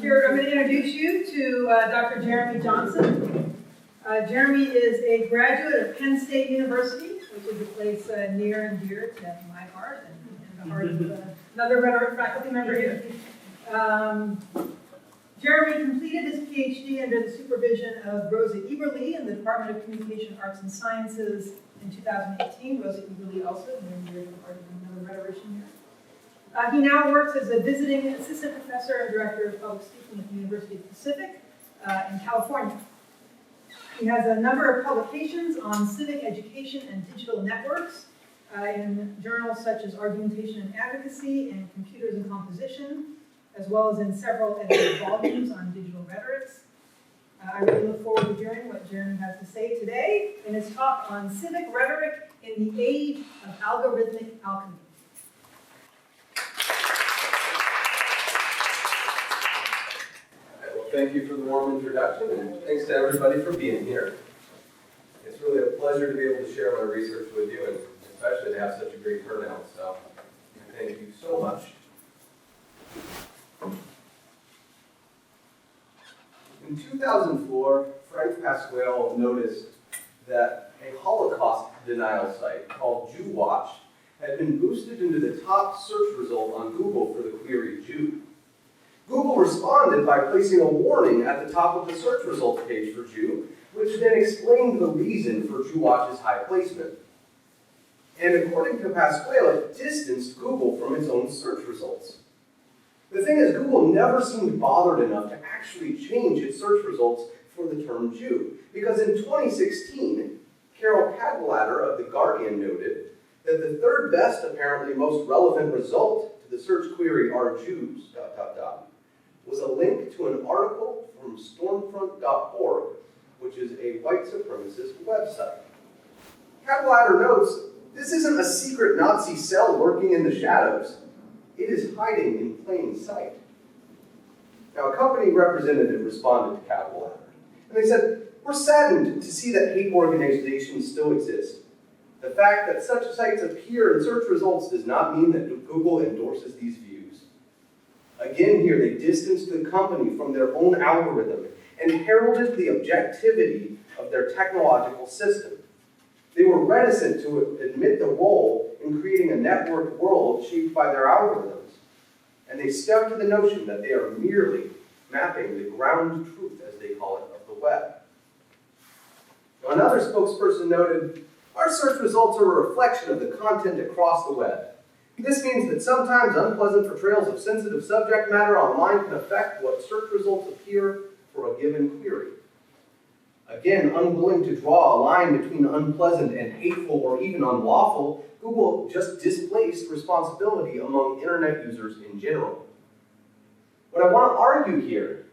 Here, I'm going to introduce you to Dr. Jeremy Johnson. Jeremy is a graduate of Penn State University, which is a place near and dear to my heart and the heart of another rhetoric faculty member here. Jeremy completed his PhD under the supervision of Rosa Eberly in the Department of Communication Arts and Sciences in 2018. Rosa Eberly also, and you're part of another rhetorician here. He now works as a visiting assistant professor and director of public speaking at the University of the Pacific in California. He has a number of publications on civic education and digital networks in journals such as Argumentation and Advocacy and Computers and Composition, as well as in several edited volumes on digital rhetorics. I really look forward to hearing what Jeremy has to say today in his talk on civic rhetoric in the age of algorithmic alchemy. Thank you for the warm introduction, and thanks to everybody for being here. It's really a pleasure to be able to share my research with you, and especially to have such a great turnout, so thank you so much. In 2004, Frank Pasquale noticed that a Holocaust denial site called JewWatch had been boosted into the top search result on Google for the query Jew. Google responded by placing a warning at the top of the search results page for Jew, which then explained the reason for JewWatch's high placement. And according to Pasquale, it distanced Google from its own search results. The thing is, Google never seemed bothered enough to actually change its search results for the term Jew, because in 2016, Carol Cadwallader of The Guardian noted that the third best, apparently most relevant result to the search query "Are Jews?" was a link to an article from Stormfront.org, which is a white supremacist website. Cadwallader notes, this isn't a secret Nazi cell lurking in the shadows. It is hiding in plain sight. Now, a company representative responded to Cadwallader, and they said, we're saddened to see that hate organizations still exist. The fact that such sites appear in search results does not mean that Google endorses these views. Again here, they distanced the company from their own algorithm and heralded the objectivity of their technological system. They were reticent to admit the role in creating a networked world shaped by their algorithms. And they stuck to the notion that they are merely mapping the ground truth, as they call it, of the web. Now, another spokesperson noted, our search results are a reflection of the content across the web. This means that sometimes unpleasant portrayals of sensitive subject matter online can affect what search results appear for a given query. Again, unwilling to draw a line between unpleasant and hateful or even unlawful, Google just displaced responsibility among internet users in general. What I want to argue here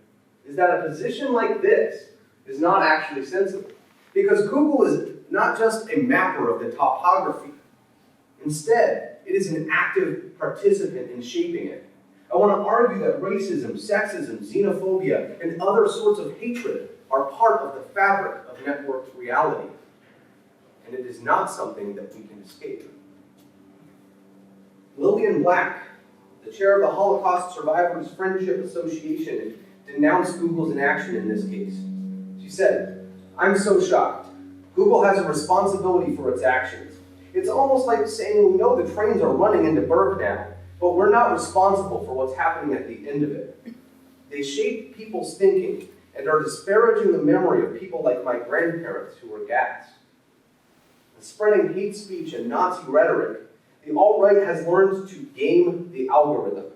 is that a position like this is not actually sensible, because Google is not just a mapper of the topography. Instead, it is an active participant in shaping it. I want to argue that racism, sexism, xenophobia, and other sorts of hatred are part of the fabric of networked reality. And it is not something that we can escape. Lillian Black, the chair of the Holocaust Survivors Friendship Association, denounced Google's inaction in this case. She said, I'm so shocked. Google has a responsibility for its actions. It's almost like saying we know the trains are running into Berg now, but we're not responsible for what's happening at the end of it. They shape people's thinking and are disparaging the memory of people like my grandparents who were gassed. And spreading hate speech and Nazi rhetoric, the alt-right has learned to game the algorithm.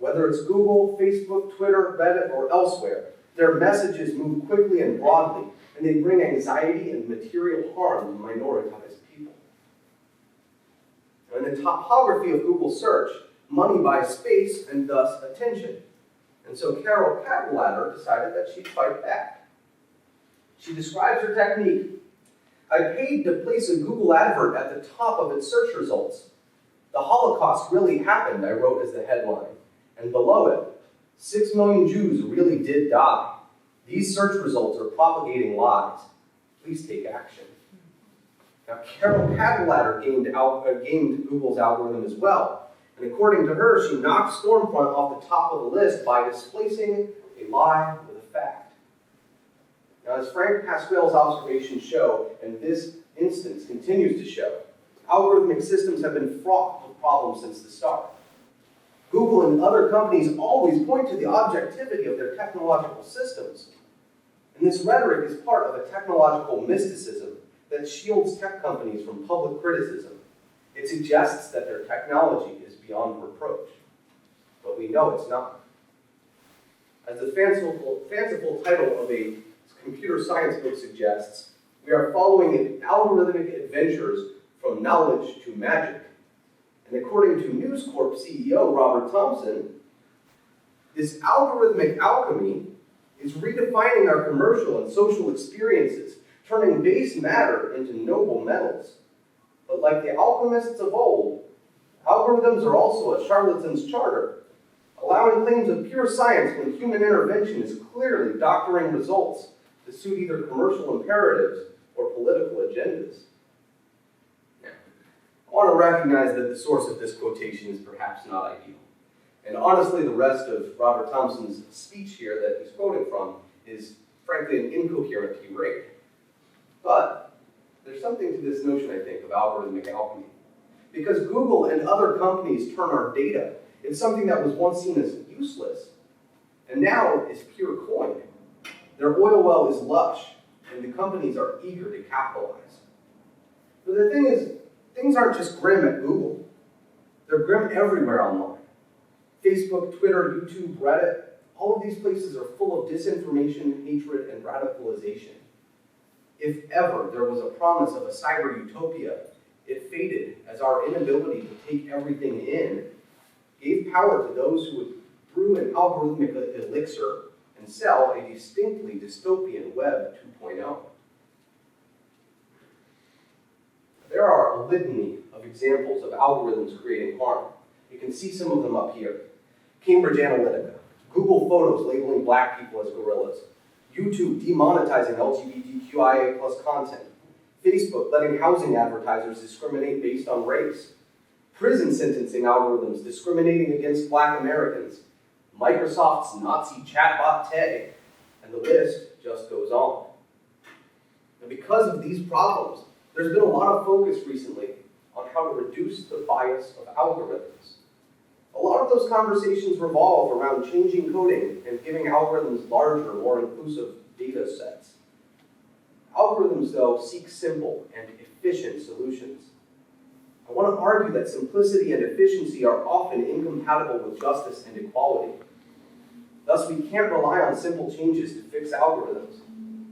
Whether it's Google, Facebook, Twitter, Reddit, or elsewhere, their messages move quickly and broadly, and they bring anxiety and material harm to minoritized people. In the topography of Google search, money buys space and thus attention. And so Carol Cadwallader decided that she'd fight back. She describes her technique. I paid to place a Google advert at the top of its search results. The Holocaust really happened, I wrote as the headline. And below it, 6 million Jews really did die. These search results are propagating lies. Please take action. Now, Carol Cadwallader gamed Google's algorithm as well. And according to her, she knocked Stormfront off the top of the list by displacing a lie with a fact. Now, as Frank Pasquale's observations show, and this instance continues to show, algorithmic systems have been fraught with problems since the start. Google and other companies always point to the objectivity of their technological systems. And this rhetoric is part of a technological mysticism that shields tech companies from public criticism. It suggests that their technology is beyond reproach. But we know it's not. As the fanciful title of a computer science book suggests, we are following algorithmic adventures from knowledge to magic. And according to News Corp CEO Robert Thompson, this algorithmic alchemy is redefining our commercial and social experiences, turning base matter into noble metals. But like the alchemists of old, algorithms are also a charlatan's charter, allowing claims of pure science when human intervention is clearly doctoring results to suit either commercial imperatives or political agendas. Now, I want to recognize that the source of this quotation is perhaps not ideal. And honestly, the rest of Robert Thompson's speech here that he's quoting from is, frankly, an incoherent tirade. But there's something to this notion, I think, of algorithmic alchemy. Because Google and other companies turn our data into something that was once seen as useless, and now is pure coin. Their oil well is lush, and the companies are eager to capitalize. But the thing is, things aren't just grim at Google. They're grim everywhere online. Facebook, Twitter, YouTube, Reddit, all of these places are full of disinformation, hatred, and radicalization. If ever there was a promise of a cyber utopia, it faded as our inability to take everything in gave power to those who would brew an algorithmic elixir and sell a distinctly dystopian Web 2.0. There are a litany of examples of algorithms creating harm. You can see some of them up here. Cambridge Analytica, Google Photos labeling black people as gorillas, YouTube demonetizing LGBTQIA+ content, Facebook letting housing advertisers discriminate based on race, prison sentencing algorithms discriminating against black Americans, Microsoft's Nazi chatbot Tay, and the list just goes on. And because of these problems, there's been a lot of focus recently on how to reduce the bias of algorithms. A lot of those conversations revolve around changing coding and giving algorithms larger, more inclusive data sets. Algorithms, though, seek simple and efficient solutions. I want to argue that simplicity and efficiency are often incompatible with justice and equality. Thus, we can't rely on simple changes to fix algorithms,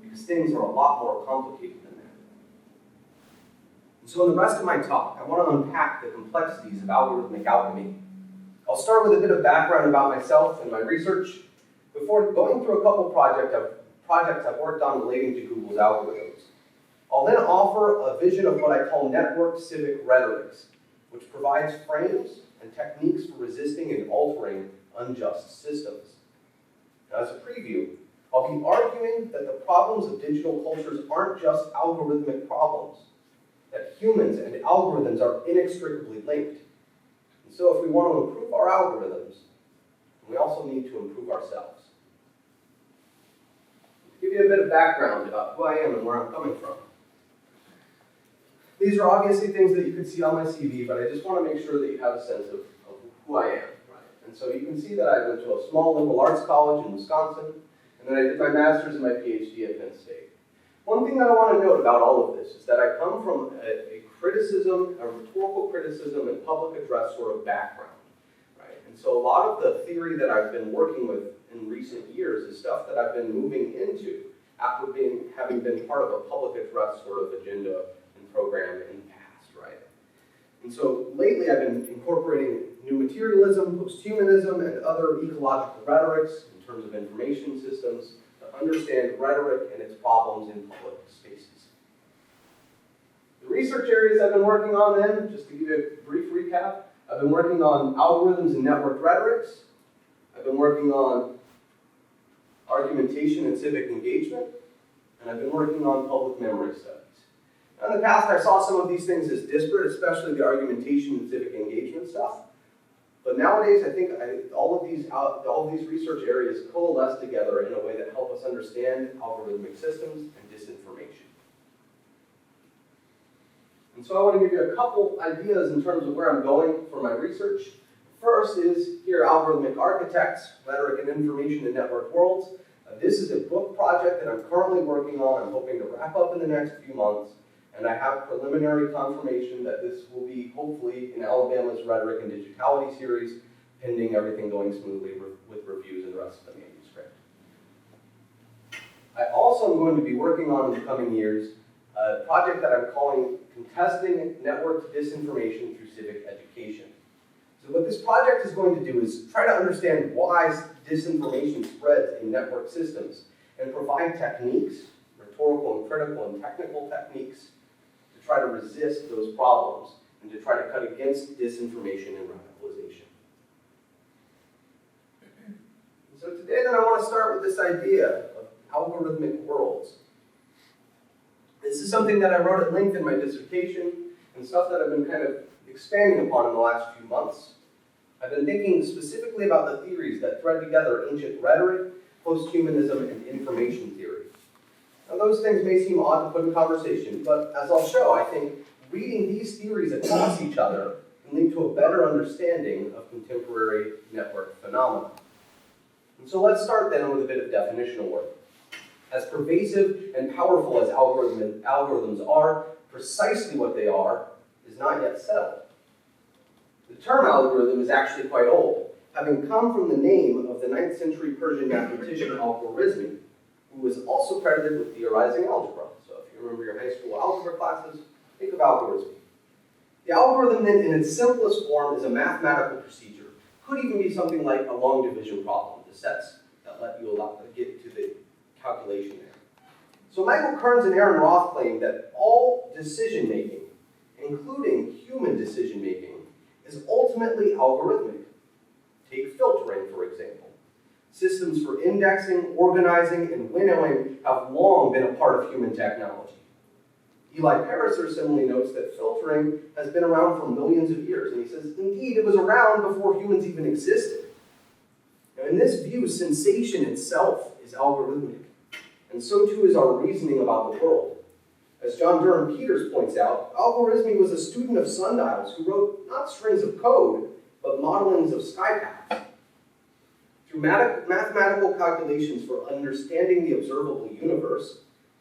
because things are a lot more complicated than that. And so in the rest of my talk, I want to unpack the complexities of algorithmic alchemy. I'll start with a bit of background about myself and my research before going through a couple projects I've worked on relating to Google's algorithms. I'll then offer a vision of what I call network civic rhetorics, which provides frames and techniques for resisting and altering unjust systems. Now, as a preview, I'll be arguing that the problems of digital cultures aren't just algorithmic problems, that humans and algorithms are inextricably linked. And so if we want to improve our algorithms, we also need to improve ourselves. To give you a bit of background about who I am and where I'm coming from. These are obviously things that you could see on my CV, but I just want to make sure that you have a sense of who I am. Right? And so you can see that I went to a small liberal arts college in Wisconsin, and then I did my master's and my PhD at Penn State. One thing that I want to note about all of this is that I come from a criticism, a rhetorical criticism and public address sort of background. Right? And so a lot of the theory that I've been working with in recent years is stuff that I've been moving into after having been part of a public address sort of agenda and program in the past, right? And so lately I've been incorporating new materialism, posthumanism, and other ecological rhetorics in terms of information systems to understand rhetoric and its problems in public spaces. The research areas I've been working on then, just to give you a brief recap, I've been working on algorithms and network rhetorics. I've been working on argumentation and civic engagement, and I've been working on public memory studies. Now, in the past, I saw some of these things as disparate, especially the argumentation and civic engagement stuff. But nowadays, I think all of these research areas coalesce together in a way that help us understand algorithmic systems and disinformation. And so I want to give you a couple ideas in terms of where I'm going for my research. First is here, Algorithmic Architects, Rhetoric and Information in Network Worlds. This is a book project that I'm currently working on. I'm hoping to wrap up in the next few months. And I have preliminary confirmation that this will be hopefully in Alabama's Rhetoric and Digitality series, pending everything going smoothly with reviews and the rest of the manuscript. I also am going to be working on in the coming years a project that I'm calling Contesting Networked Disinformation Through Civic Education. So what this project is going to do is try to understand why disinformation spreads in network systems and provide techniques, rhetorical and critical and technical techniques, to try to resist those problems and to try to cut against disinformation and radicalization. So today then I want to start with this idea of algorithmic worlds. This is something that I wrote at length in my dissertation and stuff that I've been kind of expanding upon in the last few months. I've been thinking specifically about the theories that thread together ancient rhetoric, posthumanism, and information theory. Now those things may seem odd to put in conversation, but as I'll show, I think reading these theories across each other can lead to a better understanding of contemporary network phenomena. And so let's start then with a bit of definitional work. As pervasive and powerful as algorithms are, precisely what they are is not yet settled. The term algorithm is actually quite old, having come from the name of the 9th century Persian mathematician Al-Khwarizmi, who was also credited with theorizing algebra. So if you remember your high school algebra classes, think of Al-Khwarizmi. The algorithm then, in its simplest form, is a mathematical procedure. Could even be something like a long division problem, the sets that let you get to the calculation there. So Michael Kearns and Aaron Roth claim that all decision-making, including human decision-making, is ultimately algorithmic. Take filtering, for example. Systems for indexing, organizing, and winnowing have long been a part of human technology. Eli Pariser similarly notes that filtering has been around for millions of years, and he says, indeed, it was around before humans even existed. Now, in this view, sensation itself is algorithmic, and so too is our reasoning about the world. As John Durham Peters points out, Al-Khwarizmi was a student of sundials who wrote not strings of code, but modelings of sky paths. Through mathematical calculations for understanding the observable universe,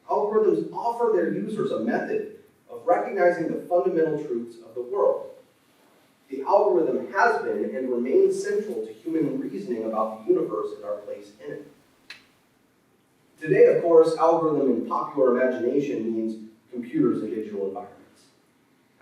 algorithms offer their users a method of recognizing the fundamental truths of the world. The algorithm has been and remains central to human reasoning about the universe and our place in it. Today, of course, algorithm in popular imagination means computers and digital environments.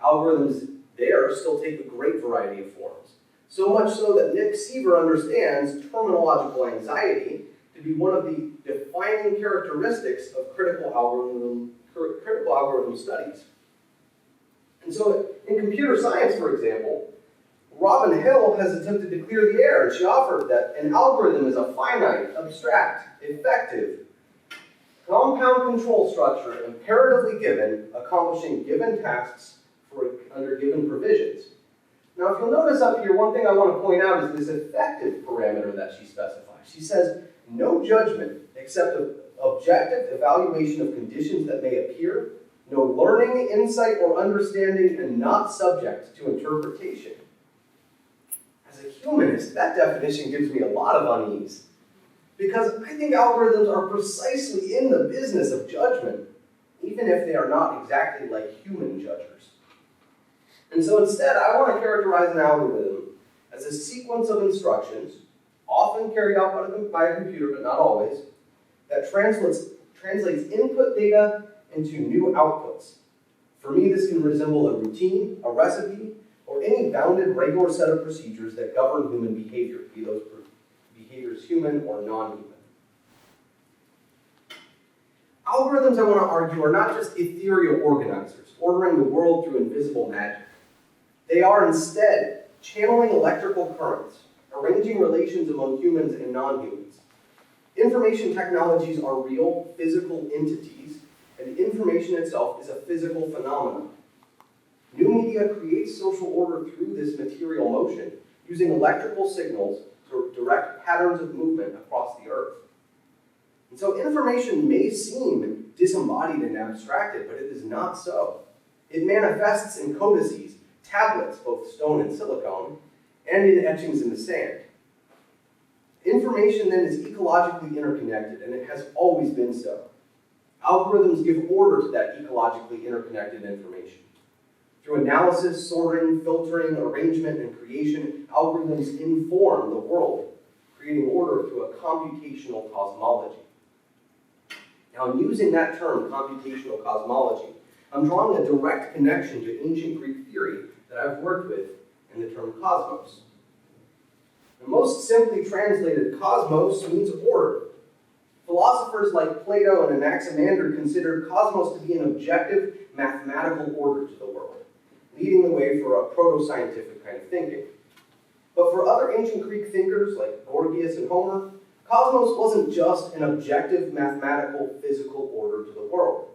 Algorithms there still take a great variety of forms, so much so that Nick Seaver understands terminological anxiety to be one of the defining characteristics of critical algorithm studies. And so in computer science, for example, Robin Hill has attempted to clear the air, and she offered that an algorithm is a finite, abstract, effective, compound control structure imperatively given, accomplishing given tasks under given provisions. Now, if you'll notice up here, one thing I want to point out is this effective parameter that she specifies. She says, no judgment except an objective evaluation of conditions that may appear, no learning, insight, or understanding, and not subject to interpretation. As a humanist, that definition gives me a lot of unease, because I think algorithms are precisely in the business of judgment, even if they are not exactly like human judgers. And so instead, I want to characterize an algorithm as a sequence of instructions, often carried out by a computer, but not always, that translates input data into new outputs. For me, this can resemble a routine, a recipe, or any bounded regular set of procedures that govern human behavior, be those behaviors human or non-human. Algorithms, I want to argue, are not just ethereal organizers, ordering the world through invisible magic. They are instead channeling electrical currents, arranging relations among humans and non-humans. Information technologies are real, physical entities, and information itself is a physical phenomenon. New media creates social order through this material motion, using electrical signals to direct patterns of movement across the Earth. And so information may seem disembodied and abstracted, but it is not so. It manifests in codices, tablets, both stone and silicone, and in etchings in the sand. Information then is ecologically interconnected, and it has always been so. Algorithms give order to that ecologically interconnected information. Through analysis, sorting, filtering, arrangement, and creation, algorithms inform the world, creating order through a computational cosmology. Now, in using that term, computational cosmology, I'm drawing a direct connection to ancient Greek theory that I've worked with in the term cosmos. Now, most simply translated, cosmos means order. Philosophers like Plato and Anaximander considered cosmos to be an objective mathematical order to the world, leading the way for a proto-scientific kind of thinking. But for other ancient Greek thinkers like Gorgias and Homer, cosmos wasn't just an objective mathematical physical order to the world.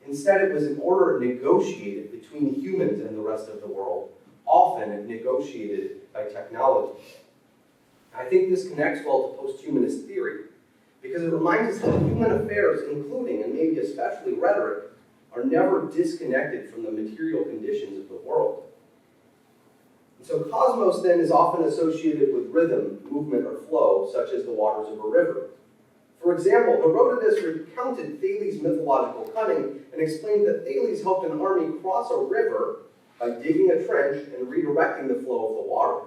Instead, it was an order negotiated between humans and the rest of the world, often negotiated by technology. I think this connects well to post-humanist theory, because it reminds us that human affairs, including and maybe especially rhetoric, are never disconnected from the material conditions of the world. And so cosmos then is often associated with rhythm, movement, or flow, such as the waters of a river. For example, Herodotus recounted Thales' mythological cunning and explained that Thales helped an army cross a river by digging a trench and redirecting the flow of the water.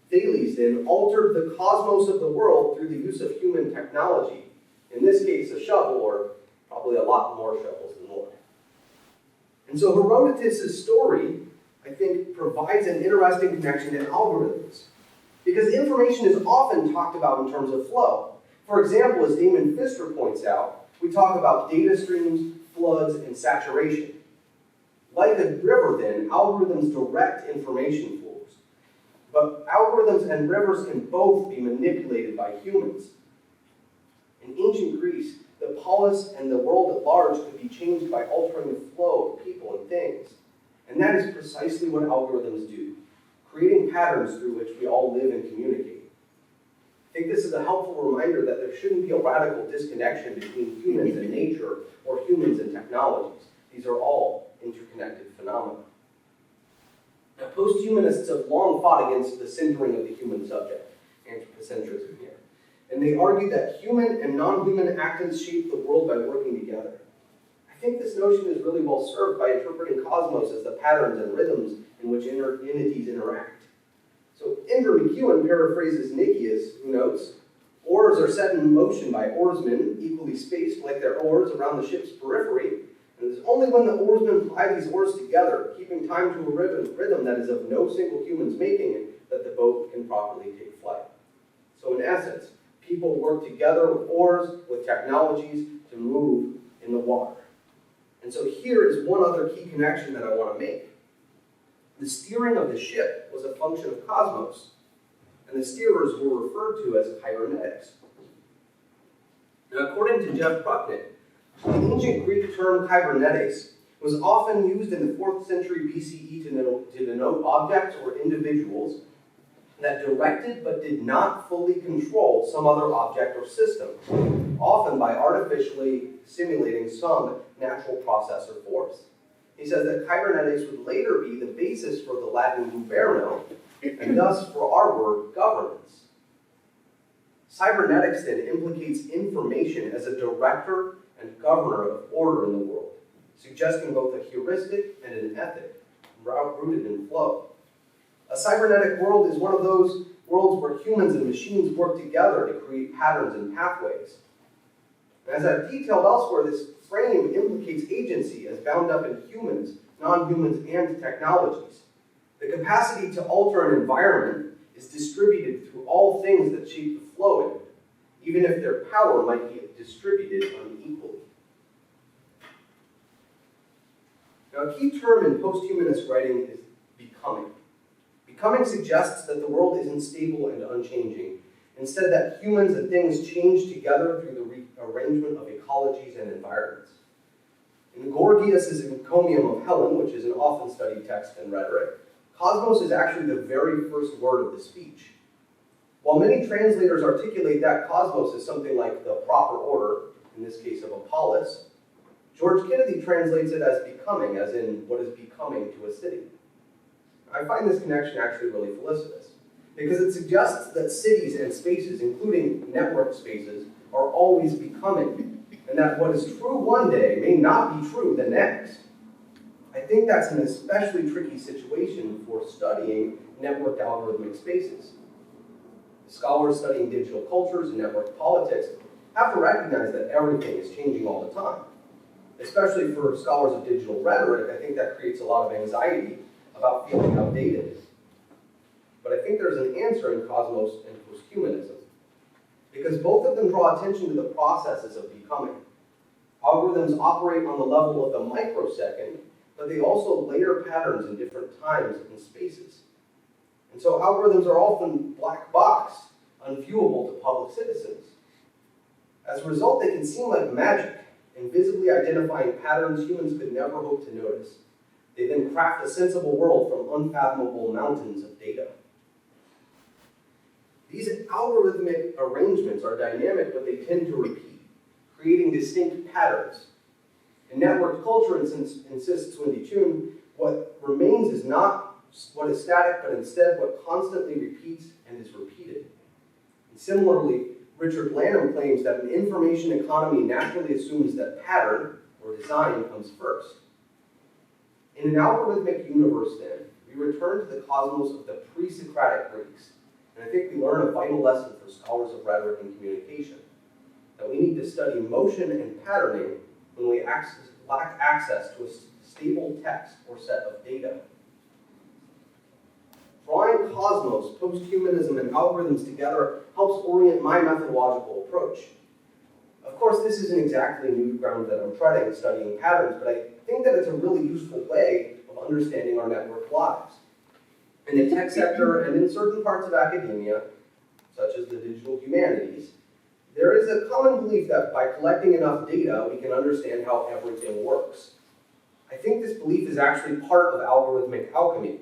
Thales then altered the cosmos of the world through the use of human technology, in this case a shovel, or probably a lot more shovels than one. And so Herodotus' story, I think, provides an interesting connection to algorithms, because information is often talked about in terms of flow. For example, as Damon Pfister points out, we talk about data streams, floods, and saturation. Like a river then, algorithms direct information flows. But algorithms and rivers can both be manipulated by humans. In ancient Greece, the polis and the world at large could be changed by altering the flow of people and things. And that is precisely what algorithms do, creating patterns through which we all live and communicate. I think this is a helpful reminder that there shouldn't be a radical disconnection between humans and nature or humans and technologies. These are all interconnected phenomena. Now, post-humanists have long fought against the centering of the human subject, anthropocentrism here. And they argue that human and non-human actors shape the world by working together. I think this notion is really well served by interpreting cosmos as the patterns and rhythms in which entities interact. So Indra McEwen paraphrases Nicias, who notes, "Oars are set in motion by oarsmen, equally spaced like their oars around the ship's periphery, and it is only when the oarsmen ply these oars together, keeping time to a rhythm that is of no single human's making, that the boat can properly take flight." So in essence, people work together with oars, with technologies, to move in the water. And so here is one other key connection that I want to make. The steering of the ship was a function of cosmos, and the steerers were referred to as kybernetics. Now, according to Jeff Prucknick, the ancient Greek term kybernetics was often used in the 4th century BCE to denote objects or individuals that directed but did not fully control some other object or system, often by artificially simulating some natural process or force. He says that kybernetics would later be the basis for the Latin guberno, and thus for our word governance. Cybernetics then implicates information as a director and governor of order in the world, suggesting both a heuristic and an ethic, rooted in flow. A cybernetic world is one of those worlds where humans and machines work together to create patterns and pathways. And as I've detailed elsewhere, this frame implicates agency as bound up in humans, non-humans, and technologies. The capacity to alter an environment is distributed through all things that shape the flow in it, even if their power might be distributed unequally. Now, a key term in post-humanist writing is becoming. Becoming suggests that the world isn't stable and unchanging. Instead, that humans and things change together through the rearrangement of ecologies and environments. In Gorgias' encomium of Helen, which is an often studied text in rhetoric, Cosmos is actually the very first word of the speech. While many translators articulate that cosmos as something like the proper order, in this case of a polis, George Kennedy translates it as becoming, as in what is becoming to a city. I find this connection actually really felicitous, because it suggests that cities and spaces, including network spaces, are always becoming, and that what is true one day may not be true the next. I think that's an especially tricky situation for studying networked algorithmic spaces. Scholars studying digital cultures and network politics have to recognize that everything is changing all the time. Especially for scholars of digital rhetoric, I think that creates a lot of anxiety about feeling outdated. But I think there's an answer in Cosmos and posthumanism, because both of them draw attention to the processes of becoming. Algorithms operate on the level of the microsecond, but they also layer patterns in different times and spaces. And so algorithms are often black boxed, unviewable to public citizens. As a result, they can seem like magic, invisibly identifying patterns humans could never hope to notice. They then craft a sensible world from unfathomable mountains of data. These algorithmic arrangements are dynamic, but they tend to repeat, creating distinct patterns. In network culture, insists Wendy Chun, what remains is not what is static, but instead what constantly repeats and is repeated. And similarly, Richard Lanham claims that an information economy naturally assumes that pattern, or design, comes first. In an algorithmic universe, then, we return to the cosmos of the pre-Socratic Greeks, and I think we learn a vital lesson for scholars of rhetoric and communication, that we need to study motion and patterning when we lack access to a stable text or set of data. Drawing cosmos, posthumanism, and algorithms together helps orient my methodological approach. Of course, this isn't exactly new ground that I'm treading studying patterns, but I think that it's a really useful way of understanding our network lives. In the tech sector and in certain parts of academia, such as the digital humanities, there is a common belief that by collecting enough data, we can understand how everything works. I think this belief is actually part of algorithmic alchemy.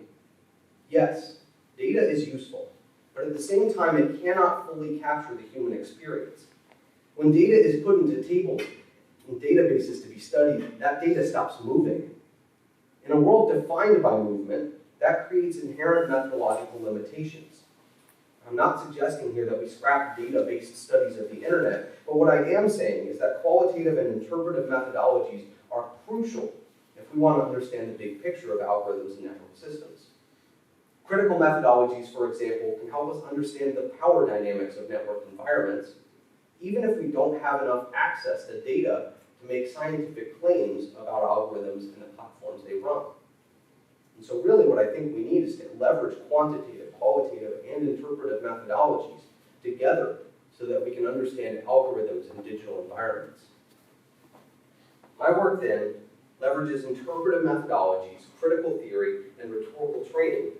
Yes, data is useful, but at the same time, it cannot fully capture the human experience. When data is put into tables and databases to be studied, that data stops moving. In a world defined by movement, that creates inherent methodological limitations. I'm not suggesting here that we scrap data-based studies of the internet, but what I am saying is that qualitative and interpretive methodologies are crucial if we want to understand the big picture of algorithms and network systems. Critical methodologies, for example, can help us understand the power dynamics of network environments, even if we don't have enough access to data to make scientific claims about algorithms and the platforms they run. And so really what I think we need is to leverage quantitative, qualitative, and interpretive methodologies together so that we can understand algorithms in digital environments. My work then leverages interpretive methodologies, critical theory, and rhetorical training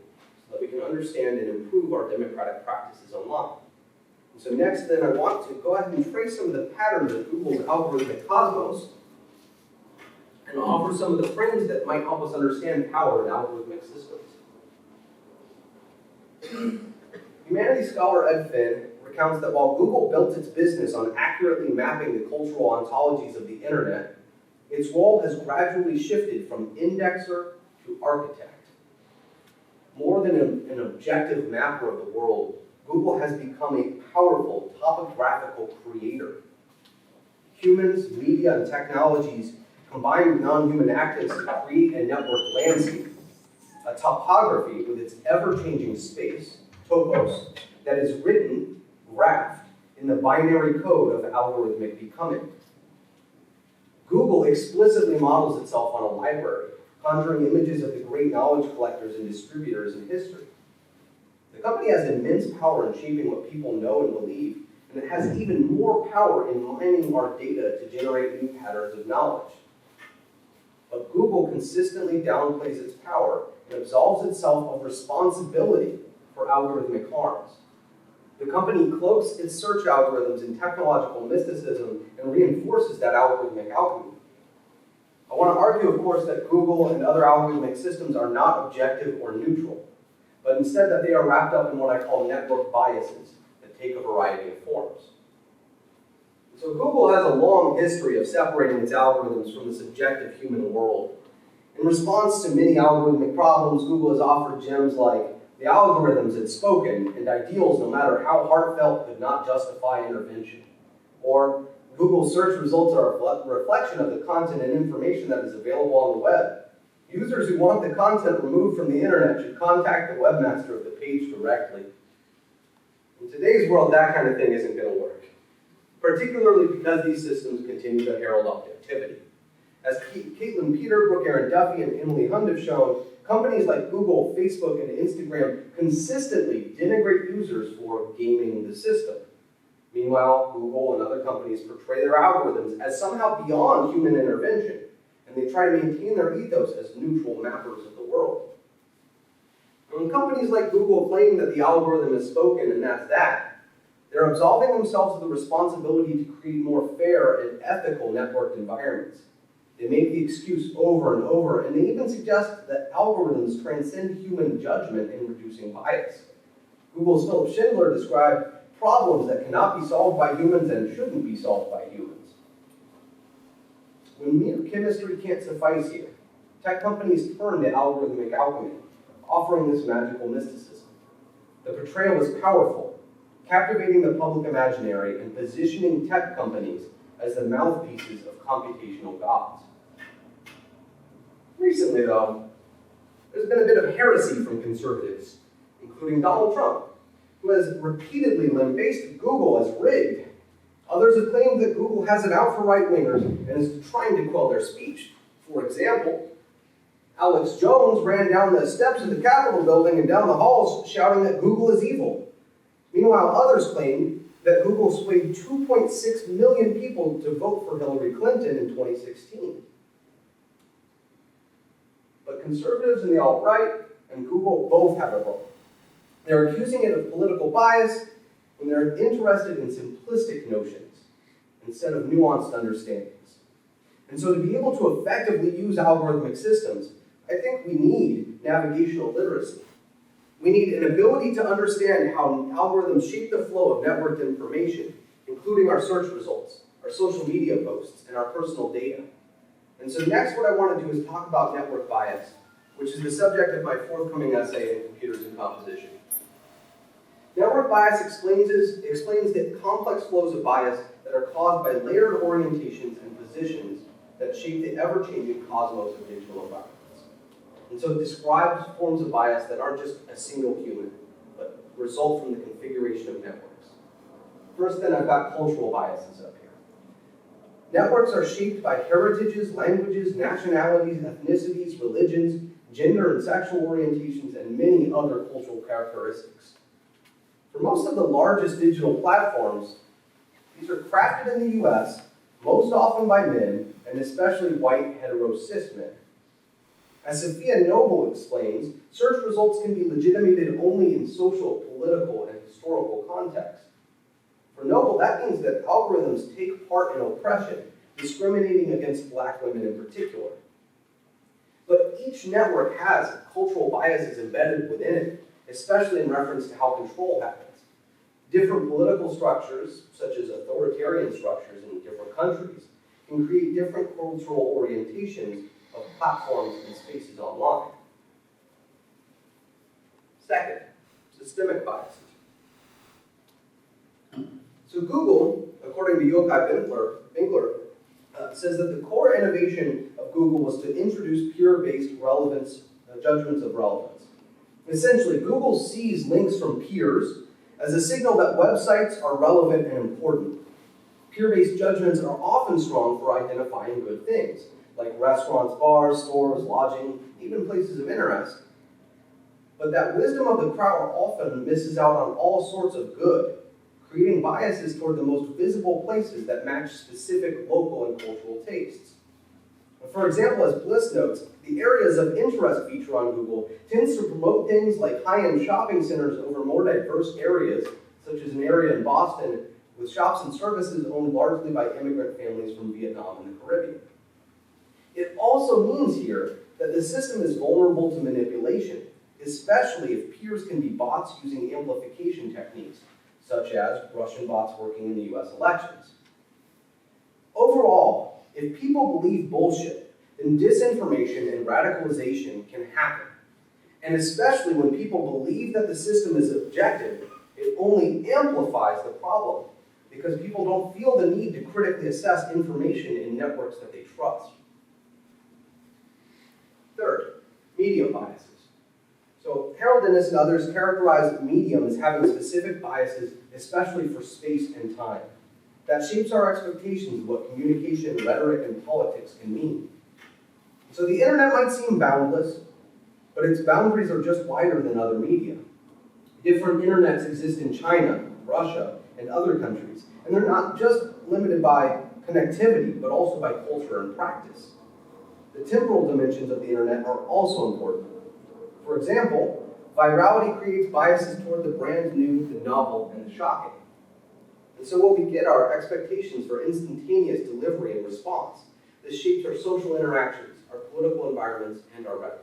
so that we can understand and improve our democratic practices online. And so next then I want to go ahead and trace some of the patterns of Google's algorithmic cosmos and offer some of the frames that might help us understand power in algorithmic systems. Humanities scholar Ed Finn recounts that while Google built its business on accurately mapping the cultural ontologies of the internet, its role has gradually shifted from indexer to architect. More than an objective mapper of the world, Google has become a powerful topographical creator. Humans, media, and technologies combine with non-human actors to create a network landscape, a topography with its ever-changing space, topos, that is written, graphed, in the binary code of algorithmic becoming. Google explicitly models itself on a library, conjuring images of the great knowledge collectors and distributors in history. The company has immense power in shaping what people know and believe, and it has even more power in mining our data to generate new patterns of knowledge. But Google consistently downplays its power and absolves itself of responsibility for algorithmic harms. The company cloaks its search algorithms in technological mysticism and reinforces that algorithmic alchemy. I want to argue, of course, that Google and other algorithmic systems are not objective or neutral, but instead that they are wrapped up in what I call network biases that take a variety of forms. So Google has a long history of separating its algorithms from the subjective human world. In response to many algorithmic problems, Google has offered gems like the algorithms had spoken and ideals, no matter how heartfelt, could not justify intervention. Or Google search results are a reflection of the content and information that is available on the web. Users who want the content removed from the internet should contact the webmaster of the page directly. In today's world, that kind of thing isn't going to work, particularly because these systems continue to herald objectivity. As Caitlin Peter, Brooke Aaron Duffy, and Emily Hund have shown, companies like Google, Facebook, and Instagram consistently denigrate users for gaming the system. Meanwhile, Google and other companies portray their algorithms as somehow beyond human intervention, and they try to maintain their ethos as neutral mappers of the world. When companies like Google claim that the algorithm is spoken and that's that, they're absolving themselves of the responsibility to create more fair and ethical networked environments. They make the excuse over and over, and they even suggest that algorithms transcend human judgment in reducing bias. Google's Philip Schindler described problems that cannot be solved by humans and shouldn't be solved by humans. When mere chemistry can't suffice here, tech companies turn to algorithmic alchemy, offering this magical mysticism. The portrayal is powerful, captivating the public imaginary and positioning tech companies as the mouthpieces of computational gods. Recently, though, there's been a bit of heresy from conservatives, including Donald Trump, who has repeatedly lambasted Google as rigged. Others have claimed that Google has it out for right-wingers and is trying to quell their speech. For example, Alex Jones ran down the steps of the Capitol building and down the halls shouting that Google is evil. Meanwhile, others claim that Google swayed 2.6 million people to vote for Hillary Clinton in 2016. But conservatives and the alt-right and Google both have it wrong. They're accusing it of political bias when they're interested in simplistic notions instead of nuanced understandings. And so to be able to effectively use algorithmic systems, I think we need navigational literacy. We need an ability to understand how algorithms shape the flow of networked information, including our search results, our social media posts, and our personal data. And so next what I want to do is talk about network bias, which is the subject of my forthcoming essay in Computers and Composition. Network bias explains the complex flows of bias that are caused by layered orientations and positions that shape the ever-changing cosmos of digital environments. And so it describes forms of bias that aren't just a single human, but result from the configuration of networks. First, then, I've got cultural biases up here. Networks are shaped by heritages, languages, nationalities, ethnicities, religions, gender and sexual orientations, and many other cultural characteristics. For most of the largest digital platforms, these are crafted in the US, most often by men, and especially white hetero-cis men. As Sophia Noble explains, search results can be legitimated only in social, political, and historical context. For Noble, that means that algorithms take part in oppression, discriminating against Black women in particular. But each network has cultural biases embedded within it, especially in reference to how control happens. Different political structures, such as authoritarian structures in different countries, can create different cultural orientations of platforms and spaces online. Second, systemic biases. So Google, according to Yochai Winkler, says that the core innovation of Google was to introduce peer-based relevance, judgments of relevance. Essentially, Google sees links from peers as a signal that websites are relevant and important. Peer-based judgments are often strong for identifying good things, like restaurants, bars, stores, lodging, even places of interest. But that wisdom of the crowd often misses out on all sorts of good, creating biases toward the most visible places that match specific local and cultural tastes. For example, as Bliss notes, the areas of interest feature on Google tends to promote things like high-end shopping centers over more diverse areas, such as an area in Boston with shops and services owned largely by immigrant families from Vietnam and the Caribbean. It also means here that the system is vulnerable to manipulation, especially if peers can be bots using amplification techniques, such as Russian bots working in the US elections. Overall, if people believe bullshit, then disinformation and radicalization can happen. And especially when people believe that the system is objective, it only amplifies the problem because people don't feel the need to critically assess information in networks that they trust. Third, media biases. So Harold Innis and others characterize medium as having specific biases, especially for space and time. That shapes our expectations of what communication, rhetoric, and politics can mean. So the internet might seem boundless, but its boundaries are just wider than other media. Different internets exist in China, Russia, and other countries, and they're not just limited by connectivity, but also by culture and practice. The temporal dimensions of the internet are also important. For example, virality creates biases toward the brand new, the novel, and the shocking. And so what we get are expectations for instantaneous delivery and response. This shapes our social interactions, our political environments, and our rhetoric.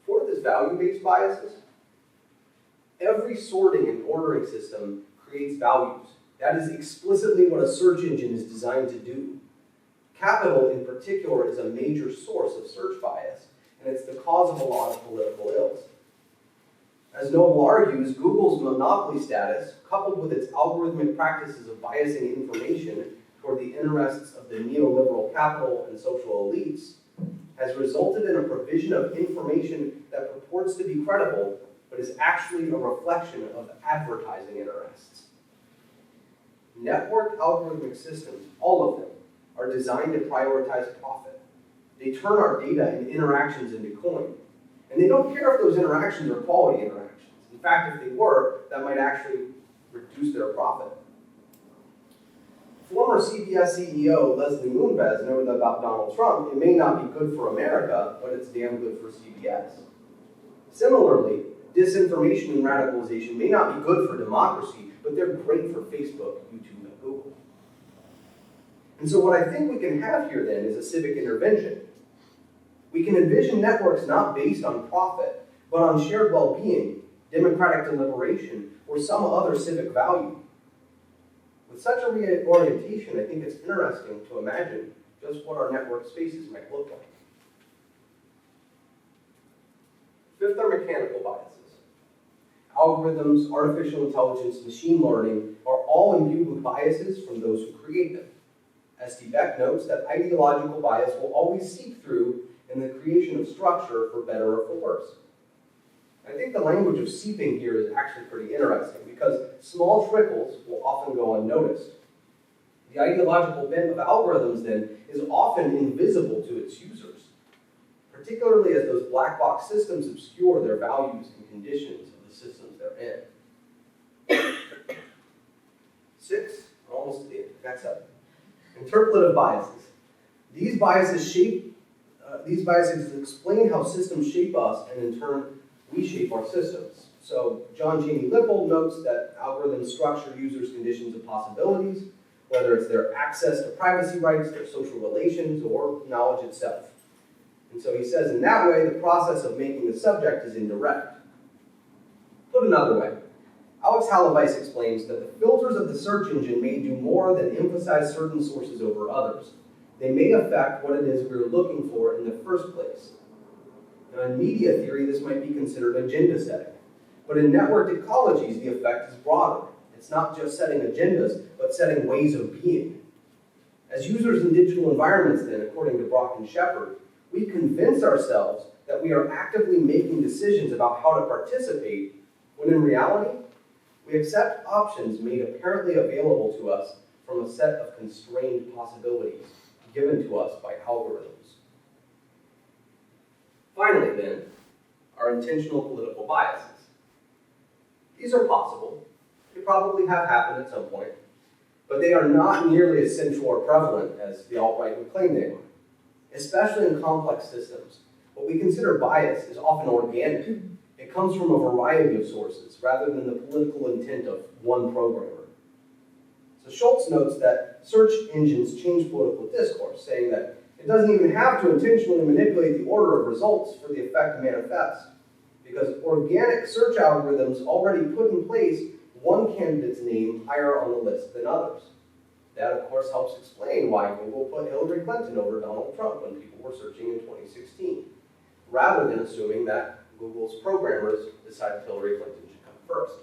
Fourth is value-based biases. Every sorting and ordering system creates values. That is explicitly what a search engine is designed to do. Capital, in particular, is a major source of search bias, and it's the cause of a lot of political ills. As Noble argues, Google's monopoly status, coupled with its algorithmic practices of biasing information toward the interests of the neoliberal capital and social elites, has resulted in a provision of information that purports to be credible, but is actually a reflection of advertising interests. Networked algorithmic systems, all of them, are designed to prioritize profit. They turn our data and interactions into coin. And they don't care if those interactions are quality interactions. In fact, if they were, that might actually reduce their profit. Former CBS CEO Leslie Moonves noted about Donald Trump, it may not be good for America, but it's damn good for CBS. Similarly, disinformation and radicalization may not be good for democracy, but they're great for Facebook, YouTube, and Google. And so what I think we can have here then is a civic intervention. We can envision networks not based on profit, but on shared well-being, democratic deliberation, or some other civic value. With such a reorientation, I think it's interesting to imagine just what our network spaces might look like. Fifth are mechanical biases. Algorithms, artificial intelligence, machine learning are all imbued with biases from those who create them. S.T. Beck notes that ideological bias will always seep through in the creation of structure for better or for worse. I think the language of seeping here is actually pretty interesting because small trickles will often go unnoticed. The ideological bent of algorithms, then, is often invisible to its users, particularly as those black box systems obscure their values and conditions of the systems they're in. 6, almost to the end, that's 7. Interpolative biases. These biases explain how systems shape us, and in turn, we shape our systems. So John Cheney Lippold notes that algorithms structure users' conditions of possibilities, whether it's their access to privacy rights, their social relations, or knowledge itself. And so he says, in that way, the process of making the subject is indirect. Put another way, Alex Halliweiss explains that the filters of the search engine may do more than emphasize certain sources over others. They may affect what it is we're looking for in the first place. Now, in media theory, this might be considered agenda setting. But in networked ecologies, the effect is broader. It's not just setting agendas, but setting ways of being. As users in digital environments, then, according to Brock and Shepard, we convince ourselves that we are actively making decisions about how to participate, when in reality, we accept options made apparently available to us from a set of constrained possibilities given to us by algorithms. Finally, then, are intentional political biases. These are possible. They probably have happened at some point, but they are not nearly as central or prevalent as the alt-right would claim they are. Especially in complex systems, what we consider bias is often organic. It comes from a variety of sources rather than the political intent of one programmer. So Schultz notes that search engines change political discourse, saying that it doesn't even have to intentionally manipulate the order of results for the effect to manifest, because organic search algorithms already put in place one candidate's name higher on the list than others. That, of course, helps explain why Google put Hillary Clinton over Donald Trump when people were searching in 2016, rather than assuming that Google's programmers decided Hillary Clinton should come first.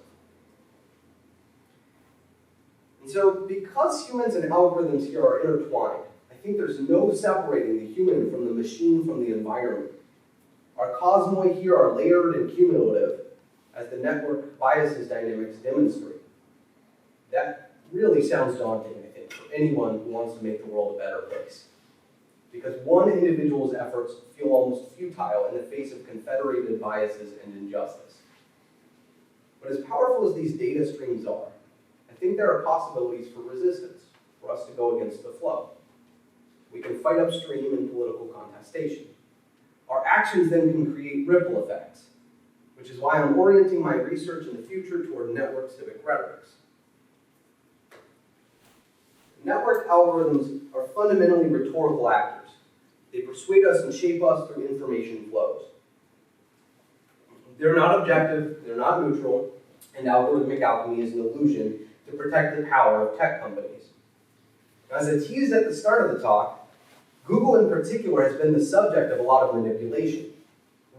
And so, because humans and algorithms here are intertwined, I think there's no separating the human from the machine from the environment. Our cosmoi here are layered and cumulative, as the network biases dynamics demonstrate. That really sounds daunting, I think, for anyone who wants to make the world a better place. Because one individual's efforts feel almost futile in the face of confederated biases and injustice. But as powerful as these data streams are, I think there are possibilities for resistance, for us to go against the flow. We can fight upstream in political contestation. Our actions then can create ripple effects, which is why I'm orienting my research in the future toward network civic rhetorics. Network algorithms are fundamentally rhetorical actors. They persuade us and shape us through information flows. They're not objective, they're not neutral, and algorithmic alchemy is an illusion to protect the power of tech companies. As I teased at the start of the talk, Google in particular has been the subject of a lot of manipulation.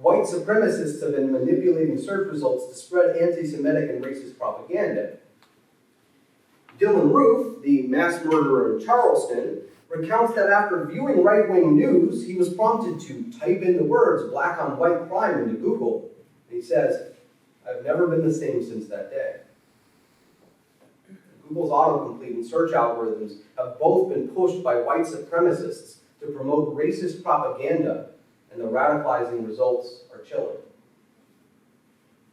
White supremacists have been manipulating search results to spread anti-Semitic and racist propaganda. Dylan Roof, the mass murderer in Charleston, recounts that after viewing right-wing news, he was prompted to type in the words black on white crime into Google. And he says, "I've never been the same since that day." Google's autocomplete and search algorithms have both been pushed by white supremacists to promote racist propaganda, and the radicalizing results are chilling.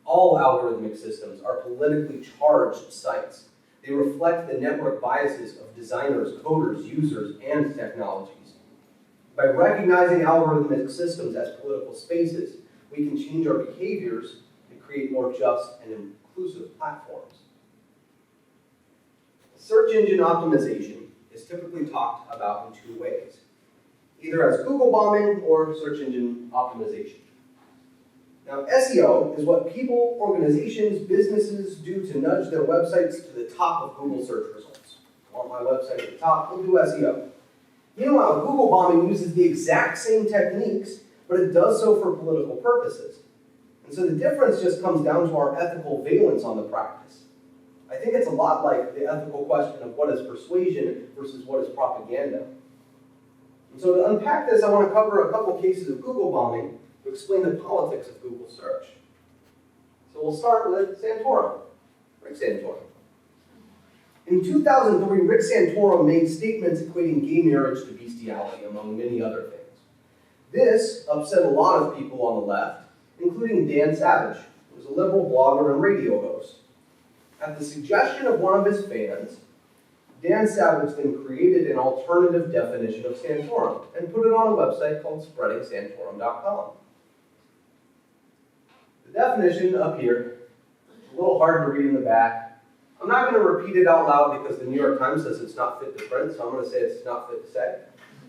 All algorithmic systems are politically charged sites. They reflect the network biases of designers, coders, users, and technologies. By recognizing algorithmic systems as political spaces, we can change our behaviors and create more just and inclusive platforms. Search engine optimization is typically talked about in two ways, either as Google bombing or search engine optimization. Now, SEO is what people, organizations, businesses do to nudge their websites to the top of Google search results. I want my website at the top, we'll do SEO. Meanwhile, Google bombing uses the exact same techniques, but it does so for political purposes. And so the difference just comes down to our ethical valence on the practice. I think it's a lot like the ethical question of what is persuasion versus what is propaganda. And so to unpack this, I want to cover a couple cases of Google bombing to explain the politics of Google search. So we'll start with Santorum, Rick Santorum. In 2003, Rick Santorum made statements equating gay marriage to bestiality, among many other things. This upset a lot of people on the left, including Dan Savage, who was a liberal blogger and radio host. At the suggestion of one of his fans, Dan Savage then created an alternative definition of Santorum and put it on a website called spreadingsantorum.com. The definition up here, a little hard to read in the back. I'm not going to repeat it out loud because the New York Times says it's not fit to print, so I'm going to say it's not fit to say.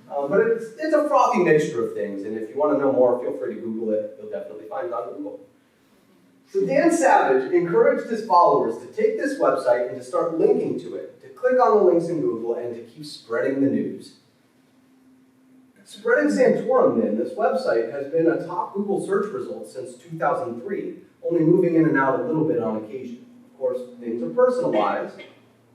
But it's a frothy mixture of things, and if you want to know more, feel free to Google it. You'll definitely find it on Google. So Dan Savage encouraged his followers to take this website and to start linking to it, to click on the links in Google and to keep spreading the news. Spreading Santorum, then, this website has been a top Google search result since 2003, only moving in and out a little bit on occasion. Of course, things are personalized,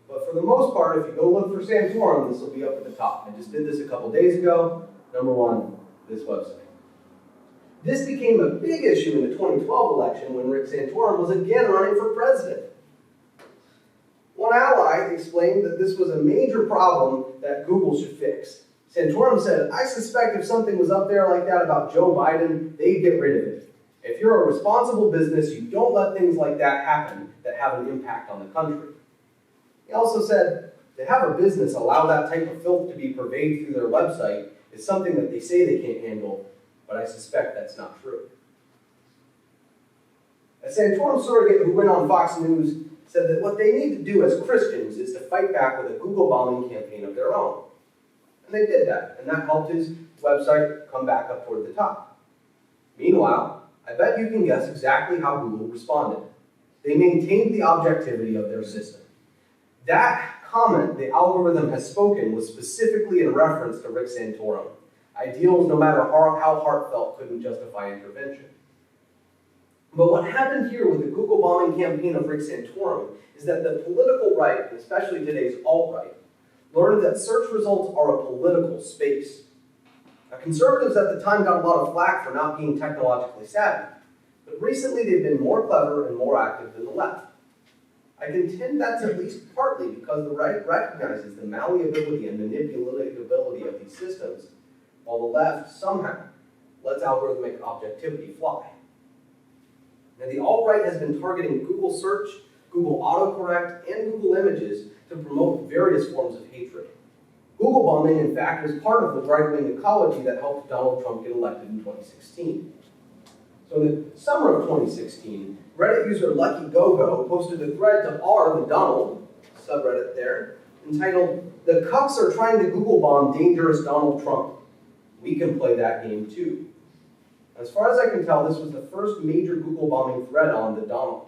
but for the most part, if you go look for Santorum, this will be up at the top. I just did this a couple days ago. Number one, this website. This became a big issue in the 2012 election when Rick Santorum was again running for president. One ally explained that this was a major problem that Google should fix. Santorum said, "I suspect if something was up there like that about Joe Biden, they'd get rid of it. If you're a responsible business, you don't let things like that happen that have an impact on the country." He also said, to have a business allow that type of filth to be pervaded through their website is something that they say they can't handle, but I suspect that's not true. A Santorum surrogate who went on Fox News said that what they need to do as Christians is to fight back with a Google bombing campaign of their own. And they did that, and that helped his website come back up toward the top. Meanwhile, I bet you can guess exactly how Google responded. They maintained the objectivity of their system. That comment, the algorithm has spoken, was specifically in reference to Rick Santorum. Ideals, no matter how heartfelt, couldn't justify intervention. But what happened here with the Google bombing campaign of Rick Santorum is that the political right, and especially today's alt-right, learned that search results are a political space. Now, conservatives at the time got a lot of flack for not being technologically savvy, but recently they've been more clever and more active than the left. I contend that's at least partly because the right recognizes the malleability and manipulability of these systems, while the left somehow lets algorithmic objectivity fly. Now, the alt-right has been targeting Google search, Google autocorrect, and Google images to promote various forms of hatred. Google bombing, in fact, is part of the right-wing ecology that helped Donald Trump get elected in 2016. So in the summer of 2016, Reddit user Lucky Gogo posted a thread to R the Donald, subreddit there, entitled, "The cucks are trying to Google bomb dangerous Donald Trump. We can play that game too." As far as I can tell, this was the first major Google bombing thread on the Donald.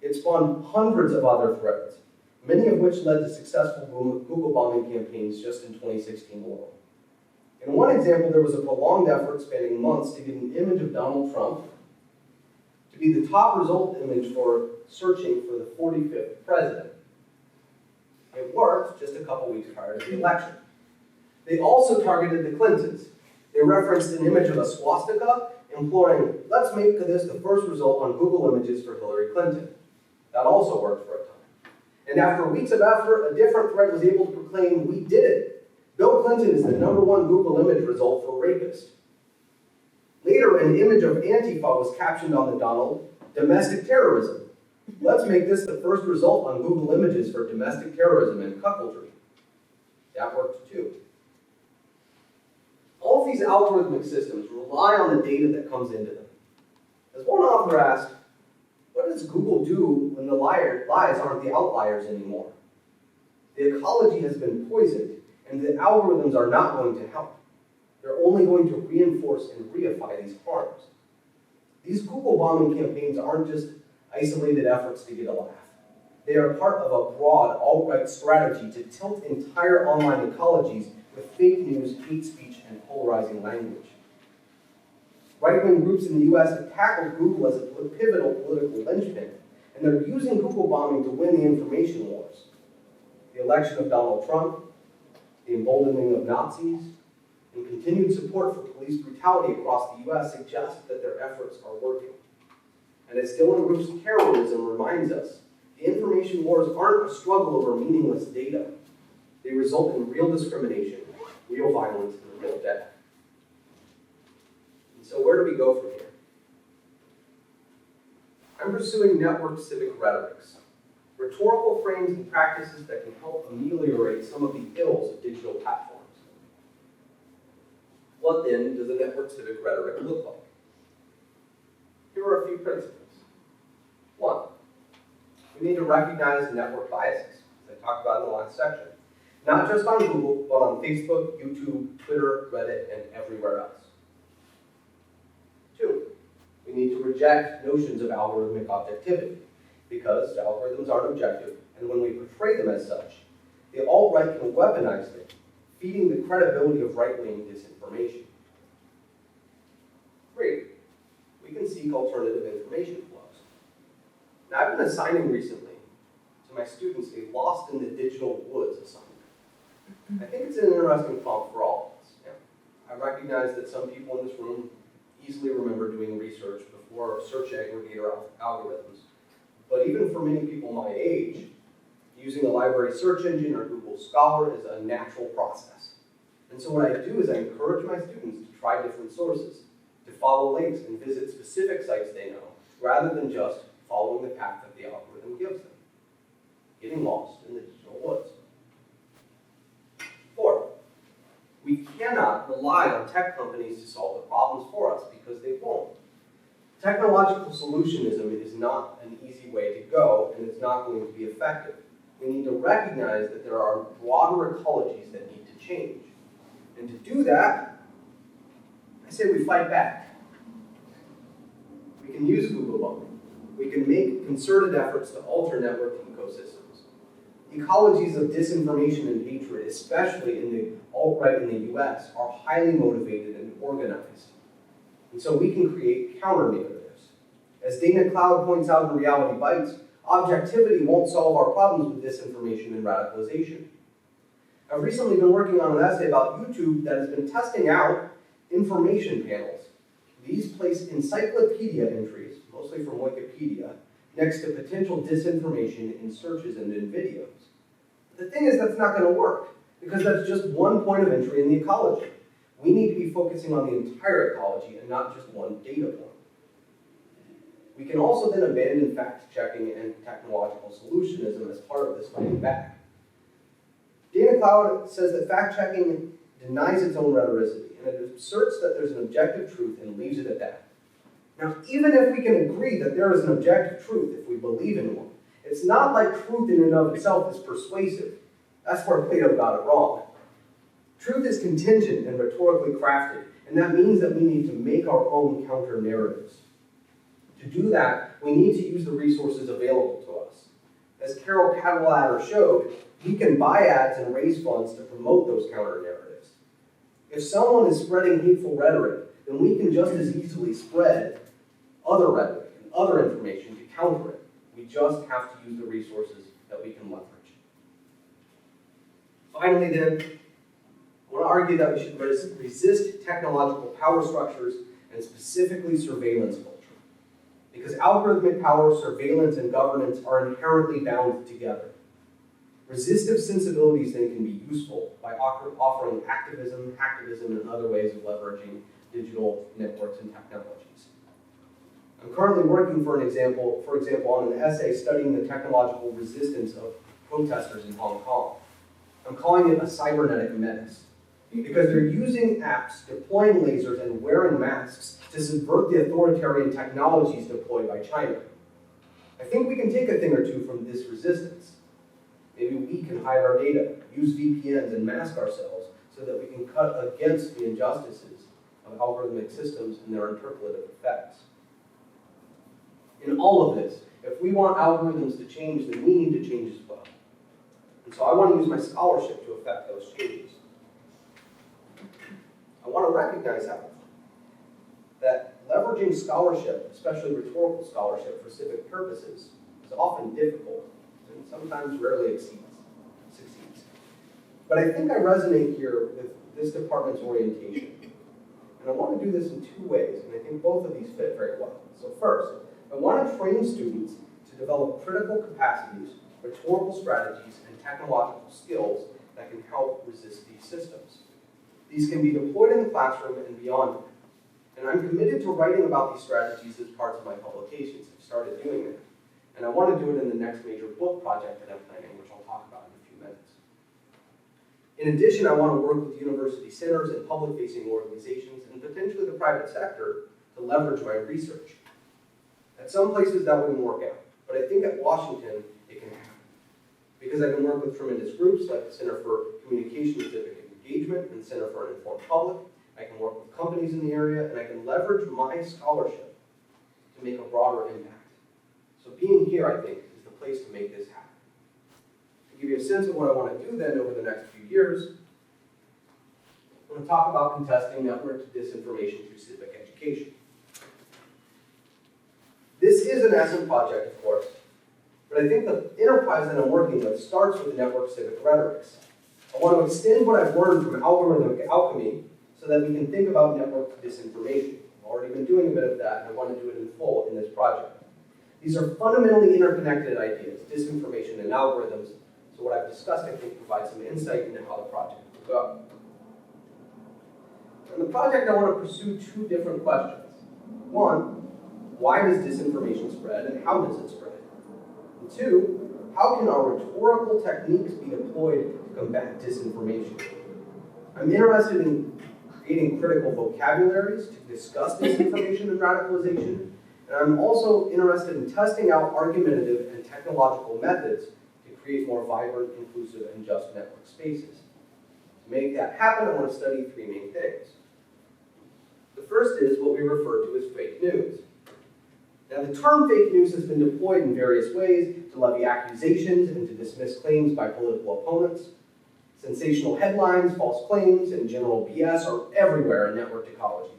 It spawned hundreds of other threads, many of which led to successful Google bombing campaigns just in 2016 alone. In one example, there was a prolonged effort spanning months to get an image of Donald Trump to be the top result image for searching for the 45th president. It worked just a couple weeks prior to the election. They also targeted the Clintons. They referenced an image of a swastika, imploring, "Let's make this the first result on Google images for Hillary Clinton." That also worked for a time. And after weeks of effort, a different thread was able to proclaim, "We did it. Bill Clinton is the #1 Google image result for rapist." Later, an image of Antifa was captioned on the Donald, "Domestic terrorism. Let's make this the first result on Google images for domestic terrorism and cuckoldry." That worked too. All of these algorithmic systems rely on the data that comes into them. As one author asked, what does Google do when the lies aren't the outliers anymore? The ecology has been poisoned, and the algorithms are not going to help. They're only going to reinforce and reify these harms. These Google bombing campaigns aren't just isolated efforts to get a laugh. They are part of a broad alt-right strategy to tilt entire online ecologies with fake news, hate speech, and polarizing language. Right-wing groups in the US have tackled Google as a pivotal political linchpin, and they're using Google bombing to win the information wars. The election of Donald Trump, the emboldening of Nazis, and continued support for police brutality across the US suggest that their efforts are working. And as Dylan Roof's terrorism reminds us, the information wars aren't a struggle over meaningless data. They result in real discrimination, real violence, and real death. And so where do we go from here? I'm pursuing network civic rhetorics, rhetorical frames and practices that can help ameliorate some of the ills of digital platforms. What then does a network civic rhetoric look like? Here are a few principles. 1, we need to recognize network biases, as I talked about in the last section. Not just on Google, but on Facebook, YouTube, Twitter, Reddit, and everywhere else. 2, we need to reject notions of algorithmic objectivity, because algorithms aren't objective, and when we portray them as such, the alt-right can weaponize them, feeding the credibility of right-wing disinformation. 3, we can seek alternative information flows. Now, I've been assigning recently to my students a Lost in the Digital Woods assignment. I think it's an interesting prompt for all of us. Yeah. I recognize that some people in this room easily remember doing research before search aggregator algorithms. But even for many people my age, using a library search engine or Google Scholar is a natural process. And so what I do is I encourage my students to try different sources, to follow links and visit specific sites they know, rather than just following the path that the algorithm gives them, getting lost in the digital woods. 4, we cannot rely on tech companies to solve the problems for us because they won't. Technological solutionism is not an easy easy way to go, and it's not going to be effective. We need to recognize that there are broader ecologies that need to change. And to do that, I say we fight back. We can use Google bumping. We can make concerted efforts to alter network ecosystems. Ecologies of disinformation and hatred, especially in the alt-right in the US, are highly motivated and organized. And so we can create counter-narratives. As Dana Cloud points out in Reality Bites, objectivity won't solve our problems with disinformation and radicalization. I've recently been working on an essay about YouTube that has been testing out information panels. These place encyclopedia entries, mostly from Wikipedia, next to potential disinformation in searches and in videos. The thing is, that's not going to work, because that's just one point of entry in the ecology. We need to be focusing on the entire ecology and not just one data point. We can also then abandon fact-checking and technological solutionism as part of this fighting back. Dana Cloud says that fact-checking denies its own rhetoricity, and it asserts that there's an objective truth and leaves it at that. Now, even if we can agree that there is an objective truth, if we believe in one, it's not like truth in and of itself is persuasive. That's where Plato got it wrong. Truth is contingent and rhetorically crafted, and that means that we need to make our own counter-narratives. To do that, we need to use the resources available to us. As Carol Cadwallader showed, we can buy ads and raise funds to promote those counter-narratives. If someone is spreading hateful rhetoric, then we can just as easily spread other rhetoric and other information to counter it. We just have to use the resources that we can leverage. Finally then, I want to argue that we should resist technological power structures and specifically surveillance culture. Because algorithmic power, surveillance, and governance are inherently bound together. Resistive sensibilities then can be useful by offering activism, hacktivism, and other ways of leveraging digital networks and technologies. I'm currently working, for example, on an essay studying the technological resistance of protesters in Hong Kong. I'm calling it a cybernetic menace, because they're using apps, deploying lasers, and wearing masks to subvert the authoritarian technologies deployed by China. I think we can take a thing or two from this resistance. Maybe we can hide our data, use VPNs, and mask ourselves so that we can cut against the injustices of algorithmic systems and their interpolative effects. In all of this, if we want algorithms to change, then we need to change as well. And so I want to use my scholarship to affect those changes. I want to recognize, however, that leveraging scholarship, especially rhetorical scholarship for civic purposes, is often difficult and sometimes rarely succeeds. But I think I resonate here with this department's orientation. And I want to do this in two ways, and I think both of these fit very well. So first, I want to train students to develop critical capacities, rhetorical strategies, and technological skills that can help resist these systems. These can be deployed in the classroom and beyond it. And I'm committed to writing about these strategies as parts of my publications. I've started doing that. And I want to do it in the next major book project that I'm planning, which I'll talk about in a few minutes. In addition, I want to work with university centers and public-facing organizations and potentially the private sector to leverage my research. At some places that wouldn't work out, but I think at Washington it can happen. Because I can work with tremendous groups like the Center for Communication and Civic Engagement and the Center for an Informed Public. I can work with companies in the area, and I can leverage my scholarship to make a broader impact. So being here, I think, is the place to make this happen. To give you a sense of what I want to do then over the next few years, I'm going to talk about contesting network disinformation through civic education. This is an ASM project, of course, but I think the enterprise that I'm working with starts with network civic rhetorics. I want to extend what I've learned from algorithmic alchemy so that we can think about network disinformation. I've already been doing a bit of that, and I want to do it in full in this project. These are fundamentally interconnected ideas, disinformation and algorithms, so what I've discussed, I think, provides some insight into how the project will go. In the project, I want to pursue two different questions. One, why does disinformation spread, and how does it spread? And two, how can our rhetorical techniques be deployed to combat disinformation? I'm interested in creating critical vocabularies to discuss disinformation and radicalization, And I'm also interested in testing out argumentative and technological methods to create more vibrant, inclusive, and just network spaces. To make that happen, I want to study three main things. The first is what we refer to as fake news. Now, the term fake news has been deployed in various ways to levy accusations and to dismiss claims by political opponents. Sensational headlines, false claims, and general BS are everywhere in network ecologies.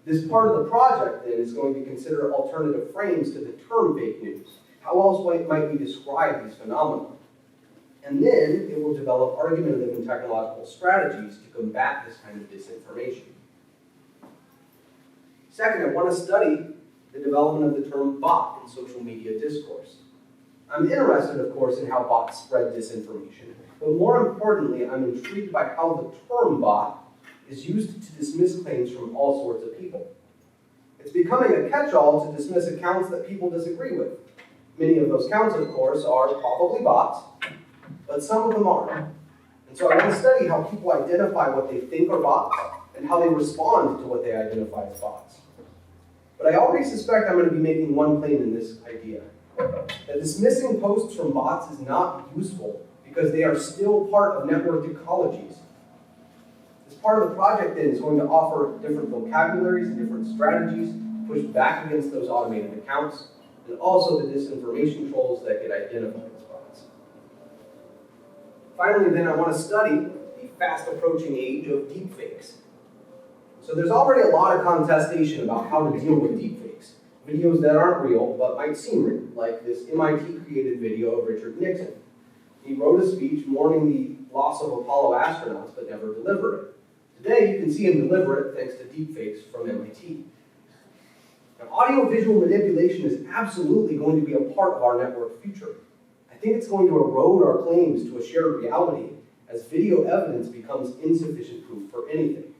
This part of the project, then, is going to consider alternative frames to the term fake news. How else might we describe these phenomena? And then it will develop argumentative and technological strategies to combat this kind of disinformation. Second, I want to study the development of the term bot in social media discourse. I'm interested, of course, in how bots spread disinformation, but more importantly, I'm intrigued by how the term bot is used to dismiss claims from all sorts of people. It's becoming a catch-all to dismiss accounts that people disagree with. Many of those accounts, of course, are probably bots, but some of them aren't. And so I want to study how people identify what they think are bots and how they respond to what they identify as bots. But I already suspect I'm going to be making one claim in this idea, that dismissing posts from bots is not useful because they are still part of network ecologies. This part of the project then is going to offer different vocabularies and different strategies to push back against those automated accounts, and also the disinformation trolls that get identified as bots. Finally, then, I want to study the fast-approaching age of deepfakes. So there's already a lot of contestation about how to deal with deepfakes. Videos that aren't real, but might seem real, like this MIT-created video of Richard Nixon. He wrote a speech mourning the loss of Apollo astronauts, but never delivered it. Today, you can see him deliver it thanks to deepfakes from MIT. Now, audio-visual manipulation is absolutely going to be a part of our network future. I think it's going to erode our claims to a shared reality as video evidence becomes insufficient proof for anything.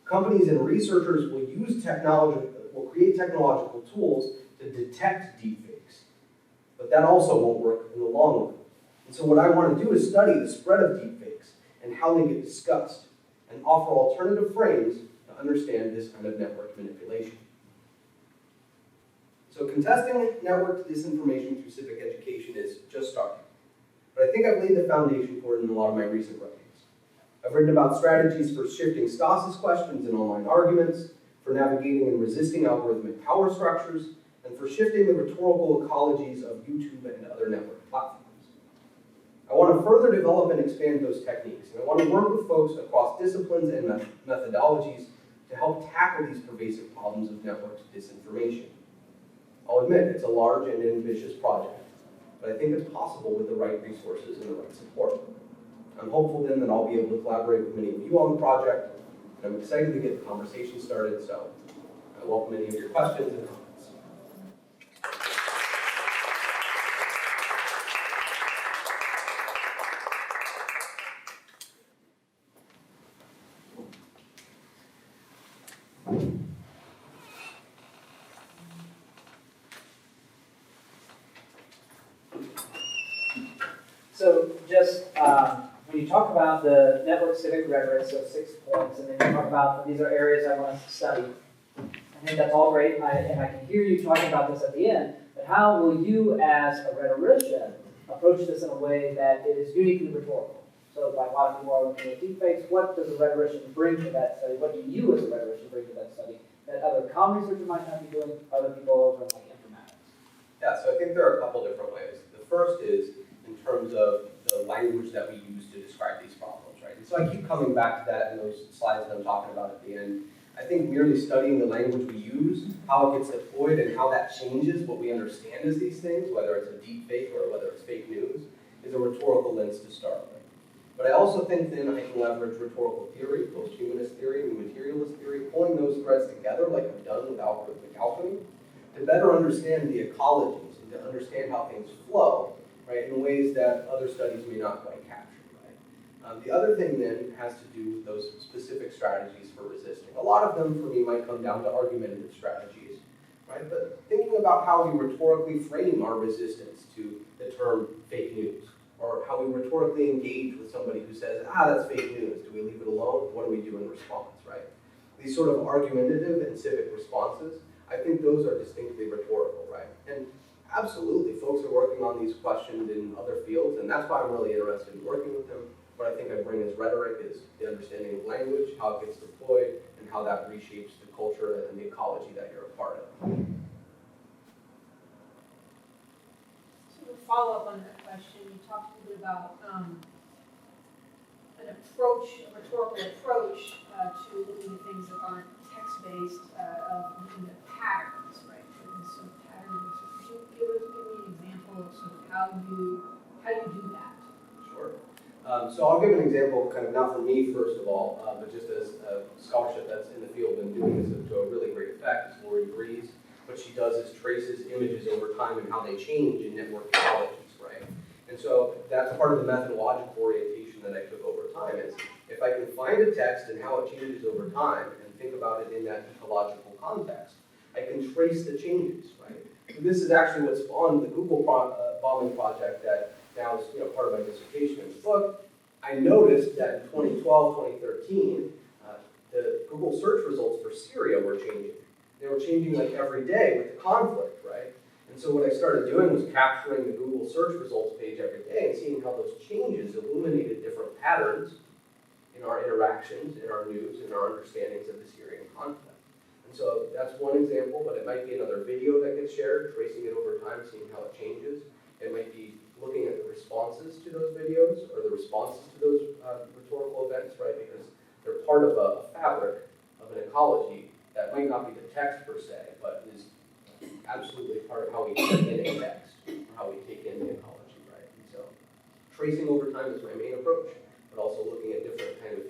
Companies and researchers will create technological tools to detect deepfakes, but that also won't work in the long run. And so what I want to do is study the spread of deepfakes and how they get discussed, and offer alternative frames to understand this kind of network manipulation. So contesting network disinformation through civic education is just starting, but I think I've laid the foundation for it in a lot of my recent writings. I've written about strategies for shifting stasis questions in online arguments, for navigating and resisting algorithmic power structures, and for shifting the rhetorical ecologies of YouTube and other network platforms. I want to further develop and expand those techniques, and I want to work with folks across disciplines and methodologies to help tackle these pervasive problems of network disinformation. I'll admit it's a large and ambitious project, but I think it's possible with the right resources and the right support. I'm hopeful then that I'll be able to collaborate with many of you on the project, and I'm excited to get the conversation started, so I welcome any of your questions and comments. So just when you talk about the network civic rhetoric, so 6 points, and then you talk about these are areas I want us to study. I think that's all great, and I can hear you talking about this at the end, but how will you as a rhetorician approach this in a way that it is uniquely rhetorical? So like a lot of people are looking at deepfakes, what does a rhetorician bring to that study? What do you as a rhetorician bring to that study that other comm researchers might not be doing, other people over in like informatics? Yeah, so I think there are a couple different ways. The first is in terms of the language that we use to describe these problems, right? And so I keep coming back to that in those slides that I'm talking about at the end. I think merely studying the language we use, how it gets deployed, and how that changes what we understand as these things, whether it's a deep fake or whether it's fake news, is a rhetorical lens to start with. But I also think then I can leverage rhetorical theory, post-humanist theory, and materialist theory, pulling those threads together like I've done with algorithmic alchemy, to better understand the ecologies and to understand how things flow, right, in ways that other studies may not quite capture, right? The other thing then has to do with those specific strategies for resisting. A lot of them for me might come down to argumentative strategies, right? But thinking about how we rhetorically frame our resistance to the term fake news, or how we rhetorically engage with somebody who says, that's fake news. Do we leave it alone? What do we do in response, right? These sort of argumentative and civic responses I think those are distinctly rhetorical, right? And absolutely, folks are working on these questions in other fields, and that's why I'm really interested in working with them. What I think I bring as rhetoric is the understanding of language, how it gets deployed, and how that reshapes the culture and the ecology that you're a part of. So to follow up on that question, you talked a little bit about an approach, a rhetorical approach to looking at things that aren't text-based, of looking at patterns, right? And so patterns. Could you give me an example of sort of how you do that? Sure. So I'll give an example, kind of not for me first of all, but just as a scholarship that's in the field and doing this to a really great effect is Lori Breeze. What she does is traces images over time and how they change in network topologies, right? And so that's part of the methodological orientation that I took over time is if I can find a text and how it changes over time and think about it in that ecological context, I can trace the changes, right? So this is actually what spawned the Google bombing project that now is part of my dissertation in the book. I noticed that in 2012, 2013, the Google search results for Syria were changing. They were changing like every day with the conflict, right? And so what I started doing was capturing the Google search results page every day and seeing how those changes illuminated different patterns in our interactions, in our news, in our understandings of the Syrian conflict. And so that's one example, but it might be another video that gets shared, tracing it over time, seeing how it changes. It might be looking at the responses to those videos or the responses to those rhetorical events, right? Because they're part of a fabric of an ecology that might not be the text per se, but is absolutely part of how we take in a text, or how we take in the ecology, right? And so tracing over time is my main approach, but also looking at different kind of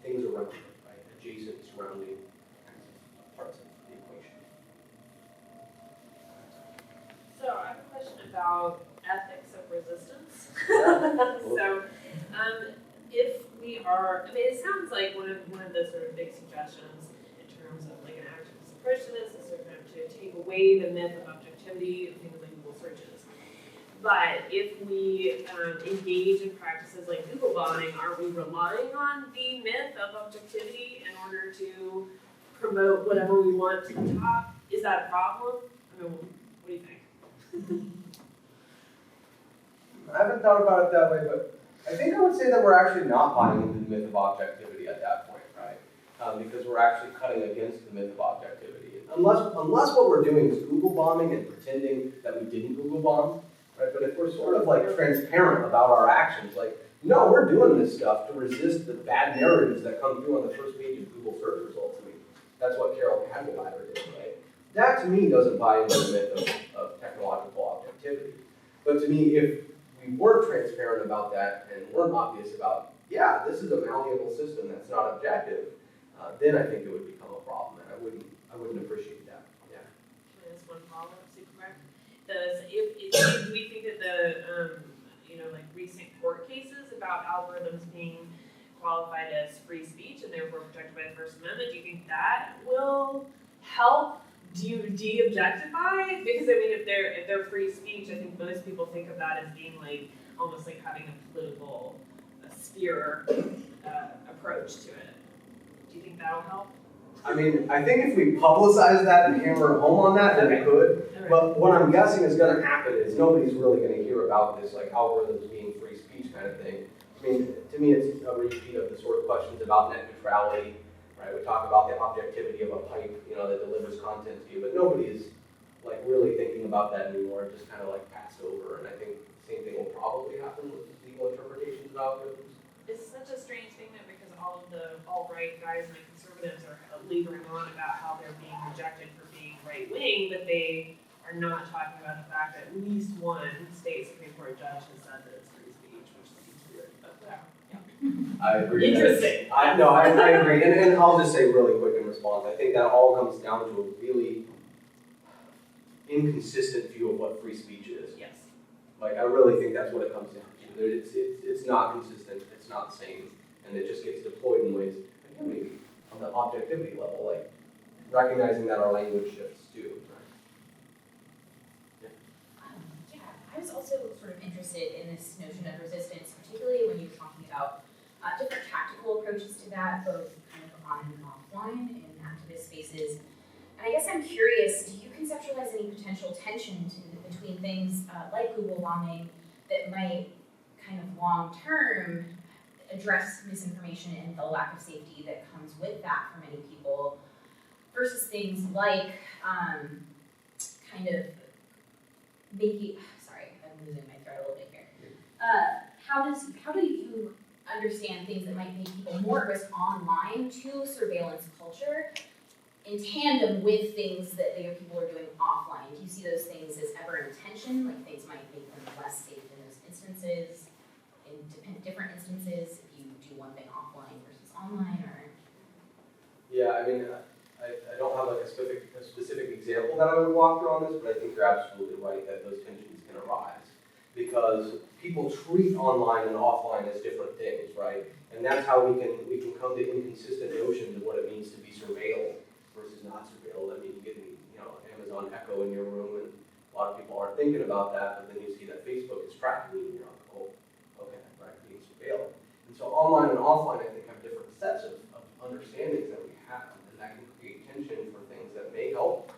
things around it, right? Adjacent, surrounding parts of the equation. So I have a question about ethics of resistance. So, if we are, I mean, it sounds like one of the sort of big suggestions in terms of like an activist approach to this is sort of to take away the myth of objectivity of things like Google searches. But if we engage in practices like Google bombing, are we relying on the myth of objectivity in order to promote whatever we want to the top? Is that a problem? I mean, what do you think? I haven't thought about it that way, but I think I would say that we're actually not buying into the myth of objectivity at that point, right? Because we're actually cutting against the myth of objectivity. Unless what we're doing is Google bombing and pretending that we didn't Google bomb, right? But if we're sort of like transparent about our actions, like, no, we're doing this stuff to resist the bad narratives that come through on the first page of Google search results. I mean, that's what Carol Cadwalader did, right? That to me doesn't buy into the myth of technological objectivity. But to me, if we weren't transparent about that and weren't obvious about, yeah, this is a malleable system that's not objective, then I think it would become a problem, and I wouldn't appreciate that. Yeah. Can I ask one follow-up, super quick? Do we think that the like recent court cases about algorithms being qualified as free speech and therefore protected by the First Amendment, do you think that will help de-objectify? Because I mean, if they're free speech, I think most people think of that as being like almost like having a political sphere approach to it. Do you think that'll help? I mean, I think if we publicize that and hammer home on that, then it could. Okay. But what I'm guessing is going to happen is nobody's really going to hear about this, like algorithms being free speech kind of thing. I mean, to me, it's a repeat of the sort of questions about net neutrality, right? We talk about the objectivity of a pipe, that delivers content to you, but nobody is like really thinking about that anymore. It just kind of like passed over, and I think the same thing will probably happen with legal interpretations of algorithms. It's such a strange thing that because all of the alt-right guys and the conservatives are laboring on about how they're being rejected for being right-wing, but they are not talking about the fact that at least one state Supreme Court judge has said that it's free speech, which seems weird, but yeah. I agree. Interesting. I agree. And I'll just say really quick in response, I think that all comes down to a really inconsistent view of what free speech is. Yes. Like, I really think that's what it comes down to. It's not consistent, it's not the same, and it just gets deployed in ways, again, maybe on the objectivity level, like recognizing that our language shifts too. Right? Yeah, I was also sort of interested in this notion of resistance, particularly when you're talking about different tactical approaches to that, both kind of on and offline in activist spaces. And I guess I'm curious, do you conceptualize any potential tension between things like Google bombing that might kind of long-term address misinformation and the lack of safety that comes with that for many people, versus things like kind of making, sorry, I'm losing my thread a little bit here. How do you understand things that might make people more at risk online to surveillance culture in tandem with things that people are doing offline? Do you see those things as ever in tension, like things might make them less safe in those instances, in different instances, if you do one thing offline versus online, or? Yeah, I mean, I don't have like a specific example that I would walk through on this, but I think you're absolutely right that those tensions can arise because people treat online and offline as different things, right? And that's how we can come to inconsistent notions of what it means to be surveilled versus not surveilled. I mean, you get Amazon Echo in your room, and a lot of people aren't thinking about that, but then you see that Facebook is tracking you, and you're like, oh, okay, right, being surveilled. And so online and offline, I think, have different sets of understandings that we have, and that can create tension for things that may help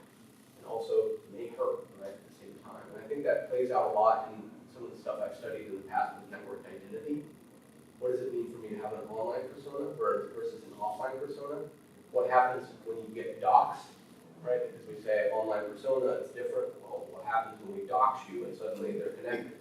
and also may hurt, right, at the same time. And I think that plays out a lot in some of the stuff I've studied in the past with network identity. What does it mean for me to have an online persona versus an offline persona? What happens when you get doxxed, right? Because we say online persona, it's different. Well, what happens when we dox you and suddenly they're connected,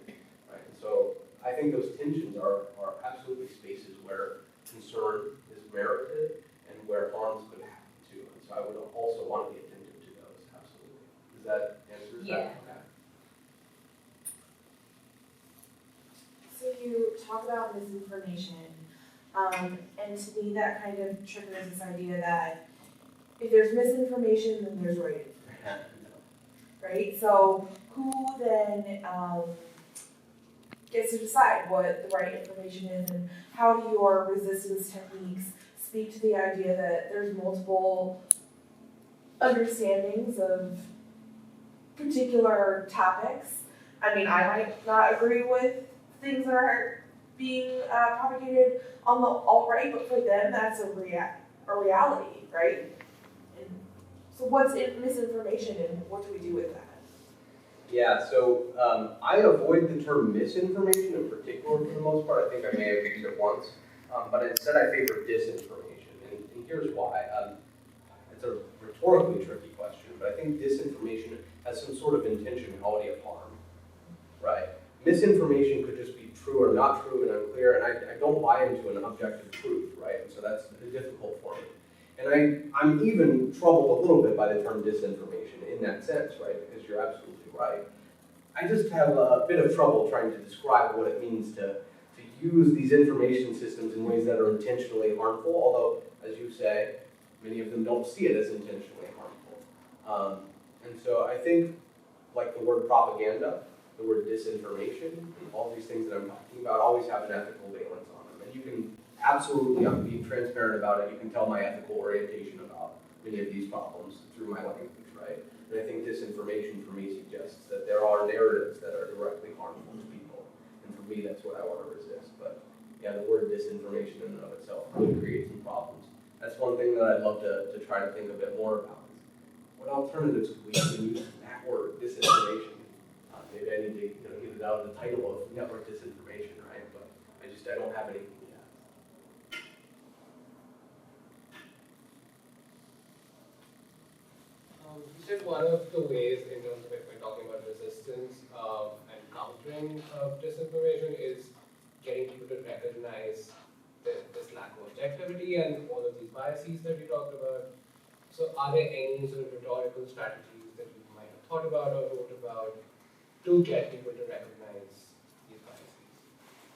right? And so I think those tensions are absolutely spaces where concern is merited and where harms could happen too. And so I would also want to be attentive to those, absolutely. Does that answer that? Yeah. Okay. So you talk about misinformation, and to me that kind of triggers this idea that if there's misinformation, then there's right information, right? So who then gets to decide what the right information is, and how do your resistance techniques speak to the idea that there's multiple understandings of particular topics? I mean, I might not agree with things that are being propagated on the alt-right, but for them, that's a reality, right? And so what's misinformation, and what do we do with that? Yeah, so I avoid the term misinformation in particular for the most part. I think I may have used it once, but instead I favor disinformation, and here's why. It's a rhetorically tricky question, but I think disinformation has some sort of intentionality of harm, right? Misinformation could just be true or not true and unclear, and I don't buy into an objective truth, right? And so that's difficult for me. And I'm even troubled a little bit by the term disinformation in that sense, right? Because you're absolutely right. I just have a bit of trouble trying to describe what it means to use these information systems in ways that are intentionally harmful, although, as you say, many of them don't see it as intentionally harmful. And so I think, like the word propaganda, the word disinformation, and all these things that I'm talking about always have an ethical valence on them. And you can absolutely, I'm being transparent about it, you can tell my ethical orientation about many of these problems through my language, right? And I think disinformation for me suggests that there are narratives that are directly harmful to people. And for me, that's what I want to resist. But yeah, the word disinformation in and of itself could create some problems. That's one thing that I'd love to try to think a bit more about. What alternatives could we even use that word, disinformation? Maybe I need to get it out of the title of network disinformation, right? But I don't have anything yet. You said one of the ways in terms of if we're talking about resistance and countering disinformation is getting people to recognize this lack of objectivity and all of these biases that we talked about. So are there any sort of rhetorical strategies that you might have thought about or wrote about to get people to recognize these biases?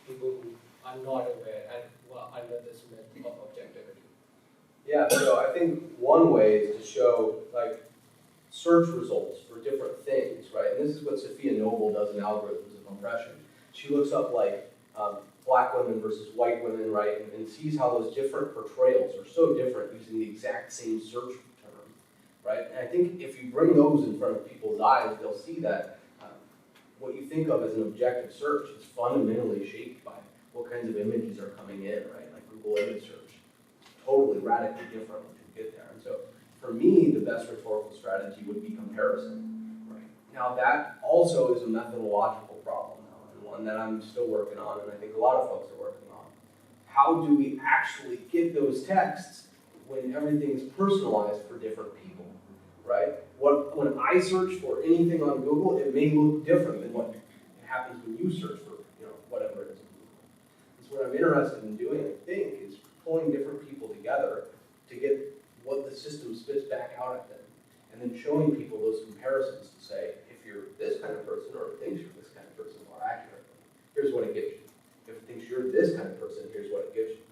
People who are not aware and who are under this myth of objectivity. Yeah, so I think one way is to show like search results for different things, right? And this is what Sophia Noble does in Algorithms of Oppression. She looks up like black women versus white women, right? And sees how those different portrayals are so different using the exact same search term, right? And I think if you bring those in front of people's eyes, they'll see that what you think of as an objective search is fundamentally shaped by what kinds of images are coming in, right? Like Google image search, totally radically different once you get there. And so For me, the best rhetorical strategy would be comparison. Right? Now that also is a methodological problem now, and one that I'm still working on, and I think a lot of folks are working on. How do we actually get those texts when everything is personalized for different people, right? When I search for anything on Google, it may look different than what happens when you search for, whatever it is. So what I'm interested in doing, I think, is pulling different people together to get what the system spits back out at them, and then showing people those comparisons to say, if you're this kind of person, or thinks you're this kind of person more accurately, here's what it gives you. If it thinks you're this kind of person, here's what it gives you.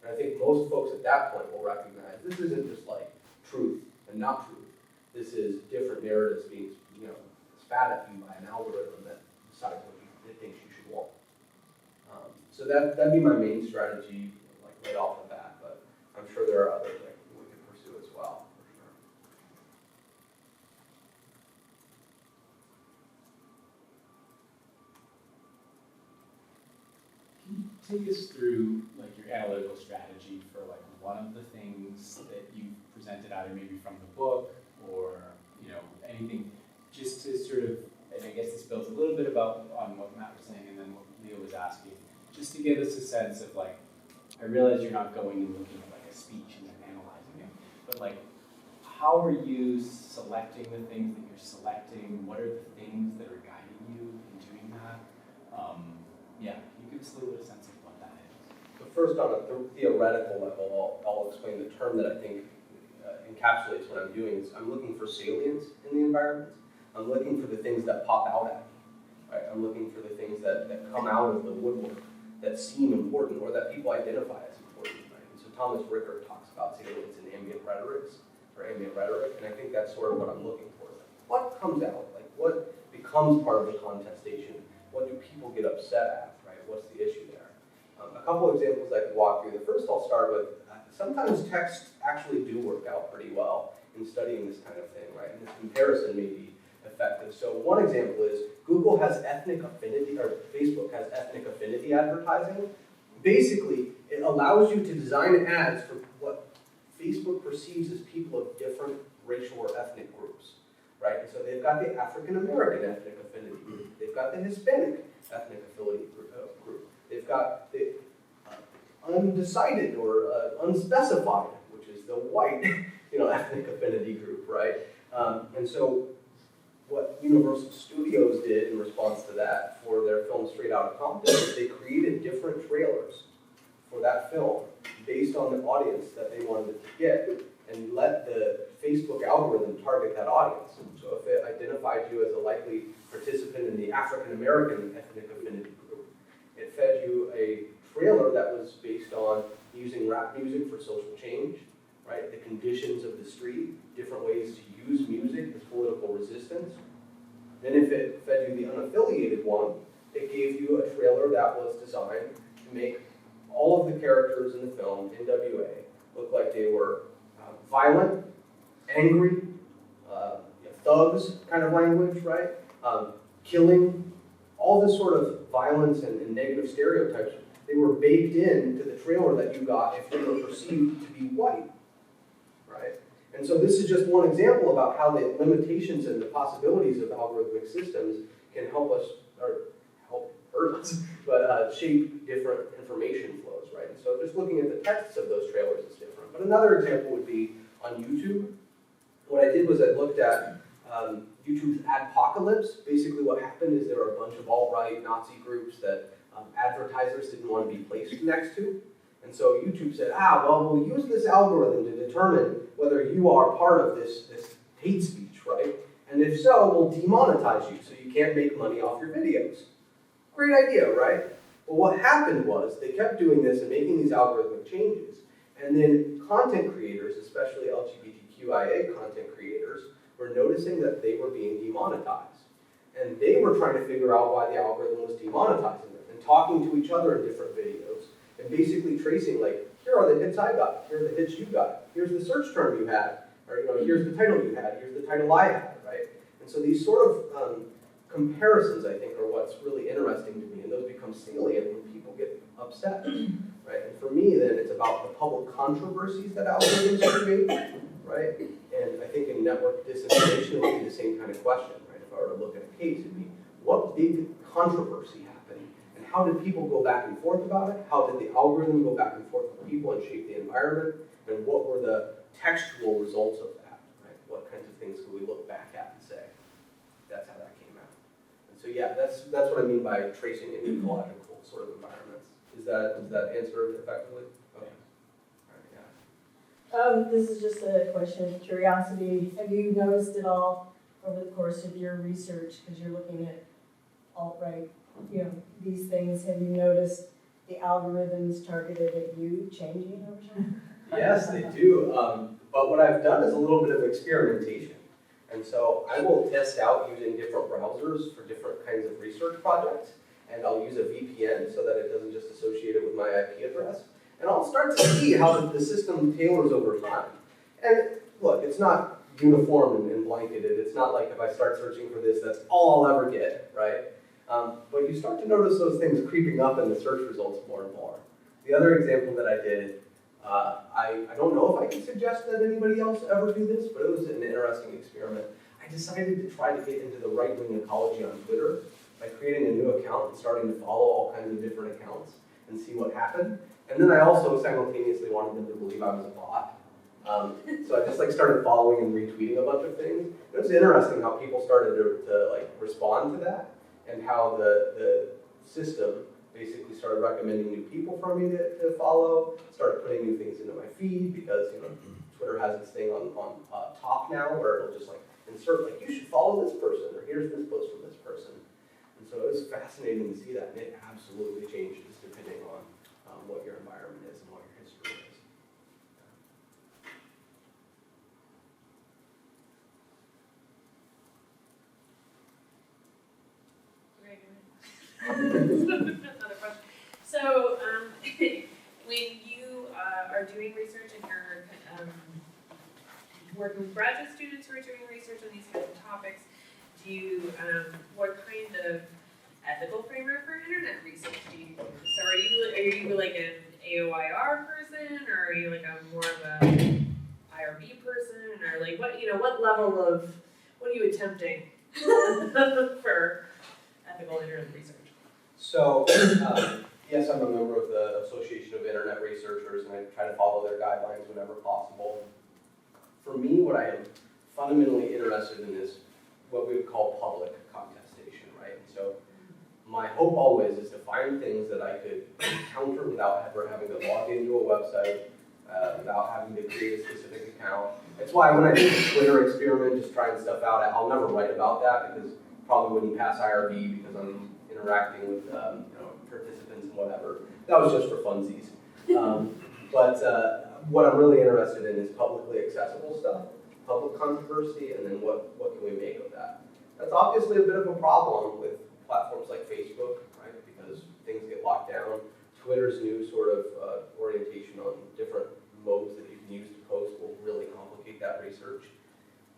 And I think most folks at that point will recognize this isn't just like truth and not truth. This is different narratives being, spat at you by an algorithm that decides what it thinks you should want. So that'd be my main strategy, like right off the bat. But I'm sure there are others that we can pursue as well, for sure. Can you take us through like your analytical strategy for like one of the things that you presented either maybe from the book or anything, just to sort of, and I guess this builds a little bit about on what Matt was saying and then what Leo was asking, just to give us a sense of like, I realize you're not going and looking at like a speech and then analyzing it, but like, how are you selecting the things that you're selecting? What are the things that are guiding you in doing that? Yeah, can you give us a little bit of sense of what that is? So first, on a theoretical level, I'll explain the term that I think encapsulates what I'm doing. Is I'm looking for salience in the environment. I'm looking for the things that pop out at me. Right? I'm looking for the things that come out of the woodwork that seem important or that people identify as important. Right? And so Thomas Rickert talks about salience in ambient rhetoric, and I think that's sort of what I'm looking for. What comes out? Like what becomes part of the contestation? What do people get upset at? Right? What's the issue there? A couple examples I could walk through. The first I'll start with, sometimes texts actually do work out pretty well in studying this kind of thing, right? And this comparison may be effective. So one example is Google has ethnic affinity, or Facebook has ethnic affinity advertising. Basically, it allows you to design ads for what Facebook perceives as people of different racial or ethnic groups, right? And so they've got the African American ethnic affinity group. They've got the Hispanic ethnic affinity group. They've got the undecided or unspecified, which is the white, ethnic affinity group, right? And so what Universal Studios did in response to that for their film Straight Outta Compton is they created different trailers for that film based on the audience that they wanted to get and let the Facebook algorithm target that audience. So if it identified you as a likely participant in the African American ethnic affinity group, it fed you a trailer that was based on using rap music for social change, right? The conditions of the street, different ways to use music as political resistance. Then if it fed you the unaffiliated one, it gave you a trailer that was designed to make all of the characters in the film, NWA, look like they were violent, angry, thugs kind of language, right? Killing, all this sort of violence and negative stereotypes, they were baked into the trailer that you got if you were perceived to be white, right? And so this is just one example about how the limitations and the possibilities of algorithmic systems can help us, or help hurt us, but shape different information flows, right? And so just looking at the texts of those trailers is different. But another example would be on YouTube. What I did was I looked at YouTube's Adpocalypse. Basically what happened is there were a bunch of alt-right Nazi groups that advertisers didn't want to be placed next to. And so YouTube said, well, we'll use this algorithm to determine whether you are part of this hate speech, right? And if so, we'll demonetize you so you can't make money off your videos. Great idea, right? Well, what happened was they kept doing this and making these algorithmic changes. And then content creators, especially LGBTQIA content creators, were noticing that they were being demonetized. And they were trying to figure out why the algorithm was demonetizing them and talking to each other in different videos and basically tracing, like, here are the hits I got, here are the hits you got, here's the search term you had, or here's the title you had, here's the title I had, right? And so these sort of comparisons, I think, are what's really interesting to me, and those become salient when people get upset, right? And for me, then, it's about the public controversies that algorithms create, right? think in network disinformation, it would be the same kind of question, right? If I were to look at a case, it'd be, what big controversy happened? And how did people go back and forth about it? How did the algorithm go back and forth with people and shape the environment? And what were the textual results of that, right? What kinds of things could we look back at and say, that's how that came out? And so yeah, that's what I mean by tracing in ecological sort of environments. Does that answer it effectively? Okay. All right, yeah. This is just a question of curiosity. Have you noticed at all over the course of your research, because you're looking at alt-right, these things, have you noticed the algorithms targeted at you changing over time? Yes, they do. But what I've done is a little bit of experimentation. And so I will test out using different browsers for different kinds of research projects. And I'll use a VPN so that it doesn't just associate it with my IP address. And I'll start to see how the system tailors over time. And look, it's not uniform and blanketed. It's not like if I start searching for this, that's all I'll ever get, right? But you start to notice those things creeping up in the search results more and more. The other example that I did, I don't know if I can suggest that anybody else ever do this, but it was an interesting experiment. I decided to try to get into the right-wing ecology on Twitter by creating a new account and starting to follow all kinds of different accounts and see what happened. And then I also simultaneously wanted them to believe I was a bot. So I just started following and retweeting a bunch of things. It was interesting how people started to respond to that, and how the system basically started recommending new people for me to follow, started putting new things into my feed, because Twitter has this thing on top now where it'll just insert you should follow this person, or here's this post from this person. And so it was fascinating to see that, and it absolutely changes depending on what your environment is and what your history is. Another question. So, when you are doing research and you're working with graduate students who are doing research on these kinds of topics, do you, what kind of ethical framework for internet research do you use? So are you like an AOIR person, or are you more of a IRB person, or what level of, what are you attempting for ethical internet research? So, yes, I'm a member of the Association of Internet Researchers, and I try to follow their guidelines whenever possible. For me, what I am fundamentally interested in is what we would call public contestation, right? And so my hope always is to find things that I could encounter without ever having to log into a website, without having to create a specific account. That's why when I did the Twitter experiment, just trying stuff out, I'll never write about that, because probably wouldn't pass IRB because I'm interacting with participants and whatever. That was just for funsies. But what I'm really interested in is publicly accessible stuff, public controversy, and then what can we make of that? That's obviously a bit of a problem with platforms like Facebook, right? Because things get locked down. Twitter's new sort of orientation on different modes that you can use to post will really complicate that research.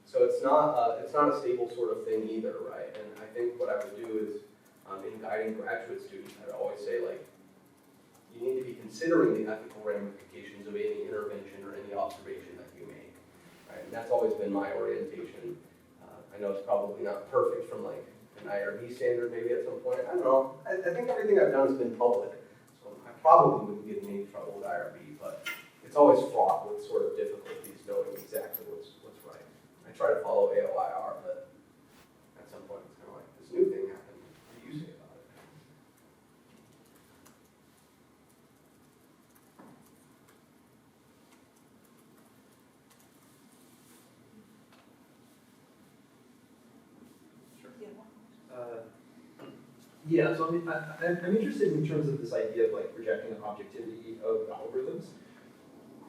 So it's not a stable sort of thing either, right? And I think what I would do is, in guiding graduate students, I'd always say, you need to be considering the ethical ramifications of any intervention or any observation that you make, right? And that's always been my orientation. I know it's probably not perfect from an IRB standard maybe at some point. I don't know. I think everything I've done has been public, so I probably wouldn't get in any trouble with IRB, but it's always fraught with sort of difficulties knowing exactly what's right. I try to follow AOIR, but at some point it's kind of this new thing happened. What do you say about it? Yeah, so I'm interested in terms of this idea of rejecting the objectivity of algorithms.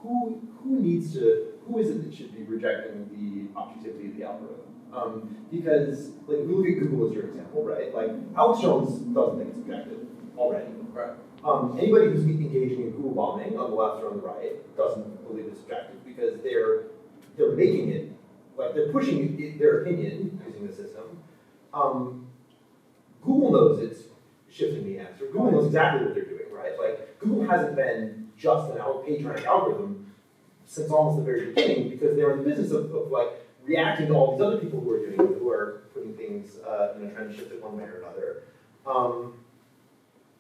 Who is it that should be rejecting the objectivity of the algorithm? Because if we look at Google as your example, right? Alex Jones doesn't think it's objective already. Right. Anybody who's engaging in Google bombing on the left or on the right doesn't believe it's objective, because they're making it, they're pushing their opinion using the system. Google knows it's shifting the answer. Google knows exactly what they're doing, right? Google hasn't been just an PageRank algorithm since almost the very beginning, because they're in the business of reacting to all these other people who are doing it, who are putting things, trying to shift it one way or another.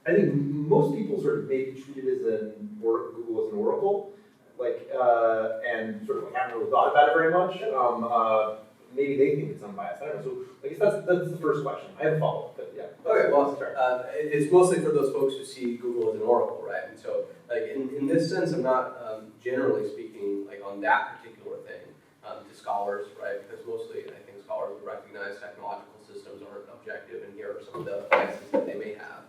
I think most people sort of maybe treat it as Google as an oracle, and sort of haven't really thought about it very much. Maybe they think it's unbiased. I don't know. So I guess that's the first question. I have a follow-up, but yeah. Okay, well, it's mostly for those folks who see Google as an oracle, right? And so, in this sense, I'm not generally speaking on that particular thing to scholars, right? Because mostly, I think scholars would recognize technological systems aren't objective, and here are some of the biases that they may have.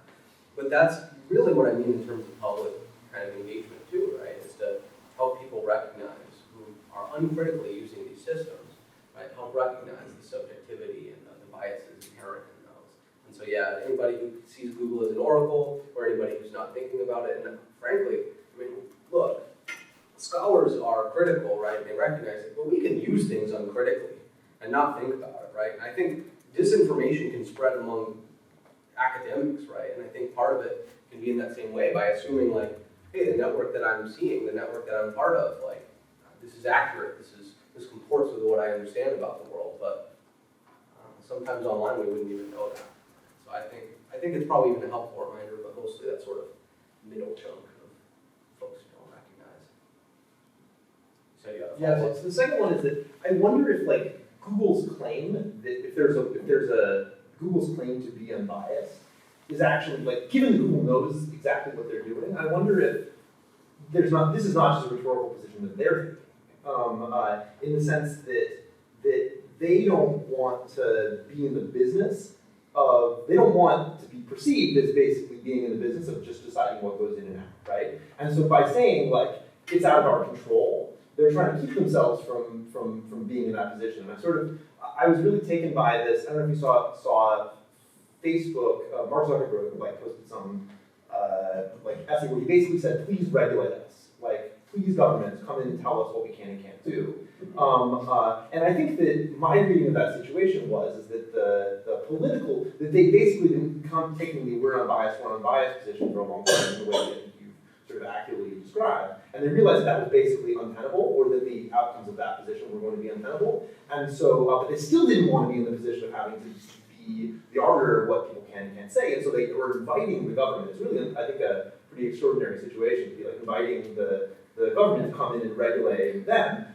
But that's really what I mean in terms of public kind of engagement too, right? Is to help people recognize who are uncritically using these systems, right? Help recognize the subjectivity and the biases inherent in those. And so, yeah, anybody who sees Google as an oracle, or anybody who's not thinking about it, and frankly, I mean, look, scholars are critical, right? They recognize it, but we can use things uncritically and not think about it, right? And I think disinformation can spread among academics, right? And I think part of it can be in that same way by assuming hey, the network that I'm seeing, the network that I'm part of, this is accurate, this comports with what I understand about the world, but sometimes online we wouldn't even know that. So I think it's probably even a helpful reminder, but mostly that sort of middle chunk of folks who don't recognize. So Yeah, so the second one is that I wonder if Google's claim that if there's a Google's claim to be unbiased is actually given that Google knows exactly what they're doing, I wonder if this is not just a rhetorical position that they're taking. In the sense that they don't want to be in the business they don't want to be perceived as basically being in the business of just deciding what goes in and out, right? And so by saying it's out of our control, they're trying to keep themselves from being in that position. And I was really taken by this. I don't know if you saw Facebook, Mark Zuckerberg posted some essay where he basically said, please regulate us. Please governments, come in and tell us what we can and can't do. And I think that my reading of that situation is that that they basically didn't come taking the we're unbiased position for a long time in the way that you sort of accurately described. And they realized that was basically untenable, or that the outcomes of that position were going to be untenable. And so, but they still didn't want to be in the position of having to be the arbiter of what people can and can't say. And so they were inviting the government. It's really, I think, a pretty extraordinary situation to be inviting the government to come in and regulate them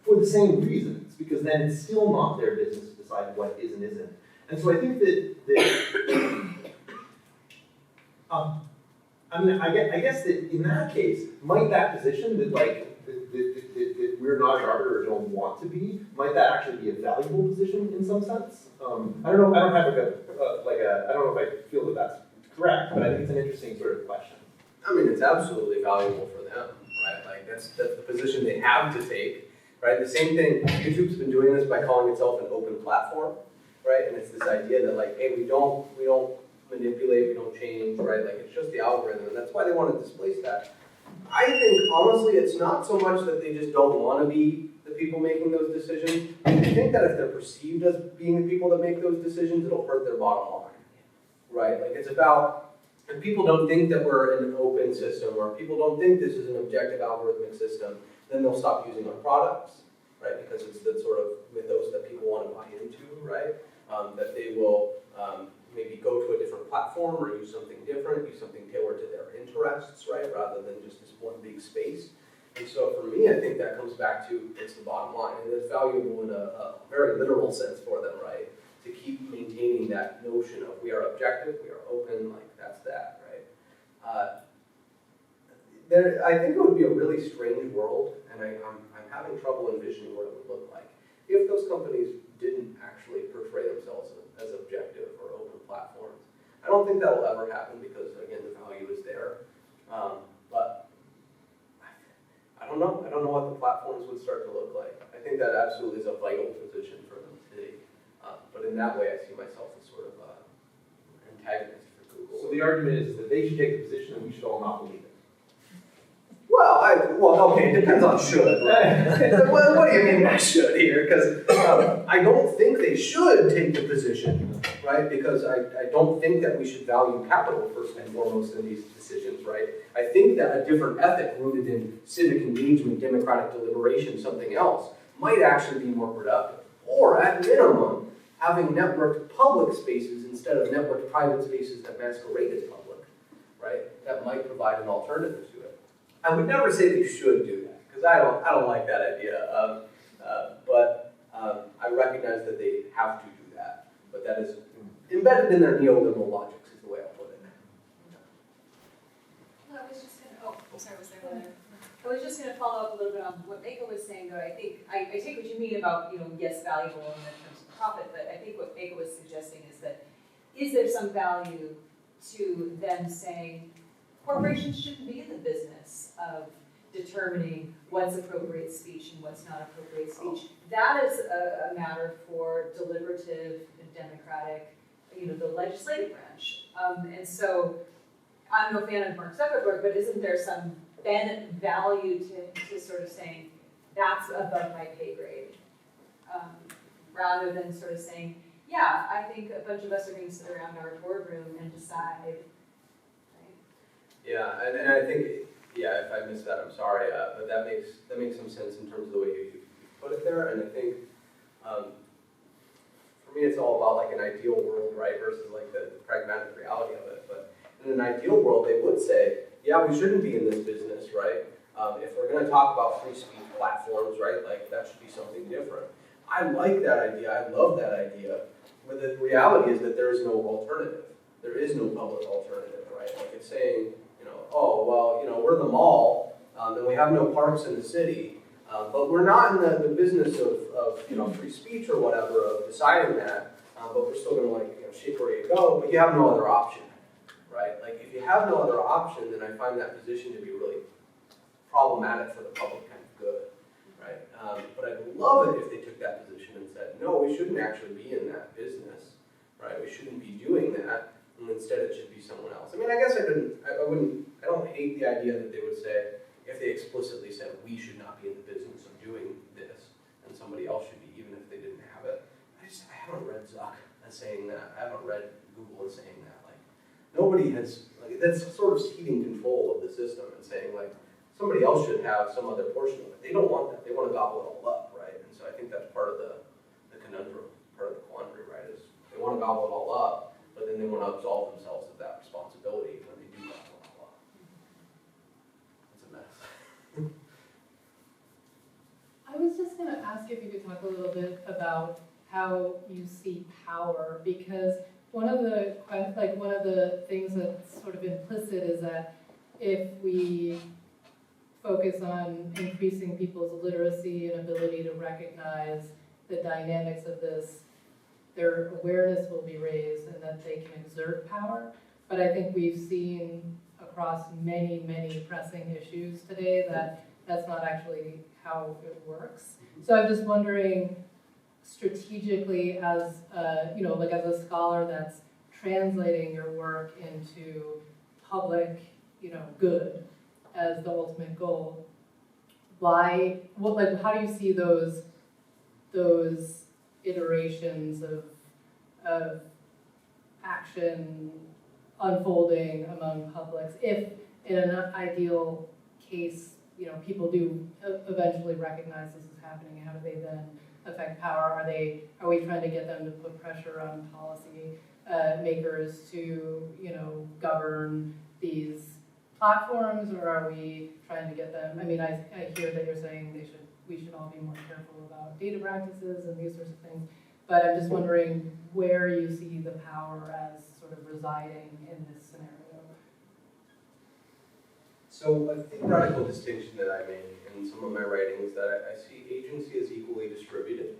for the same reasons, because then it's still not their business to decide what is and isn't. And so I think that I guess that in that case, might that position that that we're not an arbiter or don't want to be, might that actually be a valuable position in some sense? I don't know. I don't have I don't know if I feel that that's correct, but I think it's an interesting sort of question. I mean, it's absolutely valuable for them, right? That's the position they have to take, right? The same thing, YouTube's been doing this by calling itself an open platform, right? And it's this idea that hey, we don't manipulate, we don't change, right? It's just the algorithm, and that's why they want to displace that. I think, honestly, it's not so much that they just don't want to be the people making those decisions. I think that if they're perceived as being the people that make those decisions, it'll hurt their bottom line, right? It's about, if people don't think that we're in an open system, or people don't think this is an objective algorithmic system, then they'll stop using our products, right? Because it's the sort of mythos that people want to buy into, right? That they will maybe go to a different platform or use something different, use something tailored to their interests, right? Rather than just this one big space. And so for me, I think that comes back to it's the bottom line. And it's valuable in a very literal sense for them, right? To keep maintaining that notion of we are objective, we are open, that's that, right? I think it would be a really strange world, and I'm having trouble envisioning what it would look like if those companies didn't actually portray themselves as objective or open platforms. I don't think that will ever happen because, again, the value is there. But I don't know. I don't know what the platforms would start to look like. I think that absolutely is a vital position for them to take. But in that way, I see myself as sort of an antagonist for Google. So the argument is that they should take the position and we should all not believe it. Well, okay, it depends on should. Right? What do you mean by should here? Because I don't think they should take the position, right? Because I don't think that we should value capital first and foremost in these decisions, right? I think that a different ethic rooted in civic engagement, democratic deliberation, something else, might actually be more productive, Or at minimum, having networked public spaces instead of networked private spaces that masquerade as public, right? That might provide an alternative to it. I would never say they should do that, because I don't like that idea. But I recognize that they have to do that. But that is embedded in their neoliberal logics, is the way I'll put it. Well, I was just gonna, sorry, was there another? I was just gonna follow up a little bit on what Mako was saying, though. I think, I take what you mean about, yes, valuable in terms of profit, but I think what Mako was suggesting is that, is there some value to them saying, corporations shouldn't be in the business of determining what's appropriate speech and what's not appropriate speech. That is a matter for deliberative and democratic, the legislative branch. And so I'm no fan of Mark Zuckerberg, but isn't there some value to sort of saying, that's above my pay grade? Rather than sort of saying, yeah, I think a bunch of us are going to sit around our boardroom and decide, right? Yeah, and I think, if I missed that, I'm sorry, but that makes some sense in terms of the way you put it there, and I think, for me, it's all about like an ideal world, right, versus like the pragmatic reality of it. But in an ideal world, they would say, yeah, we shouldn't be in this business, right? If we're going to talk about free speech platforms, right, like that should be something different. I like that idea. I love that idea. But the reality is that there is no alternative. There is no public alternative, right? Like it's saying, oh, well, we're the mall, and we have no parks in the city, but we're not in the business of free speech or whatever, of deciding that, but we're still going to shape where you go, but you have no other option, right? Like if you have no other option, then I find that position to be really problematic for the public kind of good, right? But I'd love it if they took that position and said, no, we shouldn't actually be in that business, right? We shouldn't be doing that, and instead it should be someone else. I mean, I guess I don't hate the idea that they would say, if they explicitly said, we should not be in the business of doing this, and somebody else should be, even if they didn't have it. I haven't read Zuck as saying that. I haven't read Google as saying that. Like, nobody has, that's sort of ceding control of the system and saying, somebody else should have some other portion of it. They don't want that. They want to gobble it all up, right? And so I think that's part of the conundrum, part of the quandary, right? Is they want to gobble it all up, but then they want to absolve themselves of that responsibility when they do gobble it all up. It's a mess. I was just going to ask if you could talk a little bit about how you see power, because one of the things that's sort of implicit is that if we focus on increasing people's literacy and ability to recognize the dynamics of this, their awareness will be raised and that they can exert power. But I think we've seen across many, many pressing issues today that that's not actually how it works. So I'm just wondering, strategically, as as a scholar that's translating your work into public, good as the ultimate goal, how do you see those iterations of action unfolding among publics? If in an ideal case, people do eventually recognize this is happening, how do they then affect power? Are we trying to get them to put pressure on policy makers to, govern these platforms, or are we trying to get them? I mean, I hear that you're saying we should all be more careful about data practices and these sorts of things, but I'm just wondering where you see the power as sort of residing in this scenario. So a theoretical distinction that I make in some of my writing is that I see agency as equally distributed,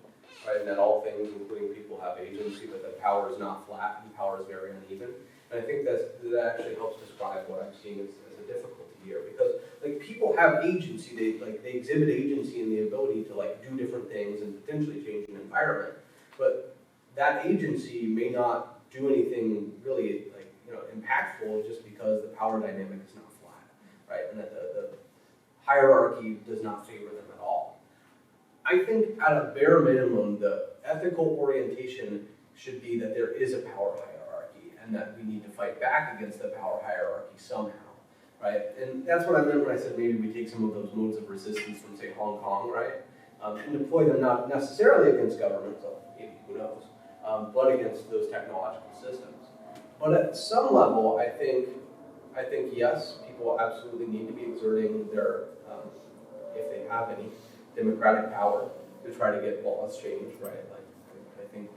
right? And that all things, including people, have agency, but that power is not flat and power is very uneven. And I think that actually helps describe what I'm seeing as a difficulty here, because people have agency. They exhibit agency in the ability to do different things and potentially change an environment, but that agency may not do anything really impactful just because the power dynamic is not flat, right? And that the hierarchy does not favor them at all. I think at a bare minimum, the ethical orientation should be that there is a power hierarchy and that we need to fight back against the power hierarchy somehow, right? And that's what I meant when I said maybe we take some of those modes of resistance from, say, Hong Kong, right? and deploy them not necessarily against government, so maybe, who knows, but against those technological systems. But at some level, I think yes, people absolutely need to be exerting their, if they have any, democratic power to try to get laws changed, right? Like, I think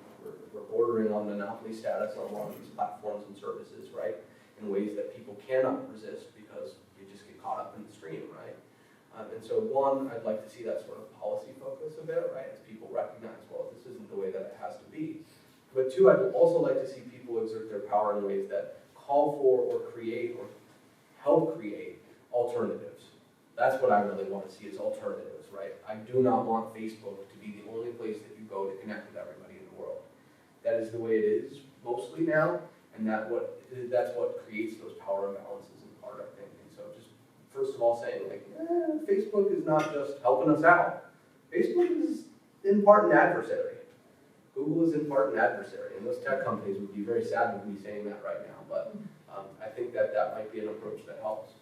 we're bordering on monopoly status on a lot of these platforms and services, right? In ways that people cannot resist because we just get caught up in the stream, right? And so one, I'd like to see that sort of policy focus a bit, right? As people recognize, well, this isn't the way that it has to be. But two, I'd also like to see people exert their power in ways that call for or create or help create alternatives. That's what I really want to see is alternatives, right? I do not want Facebook to be the only place that you go to connect with everybody in the world. That is the way it is mostly now, and that's what creates those power imbalances in part, I think. And so just first of all saying like, Facebook is not just helping us out. Facebook is in part an adversary. Google is in part an adversary, and those tech companies would be very sad with me saying that right now, but I think that might be an approach that helps.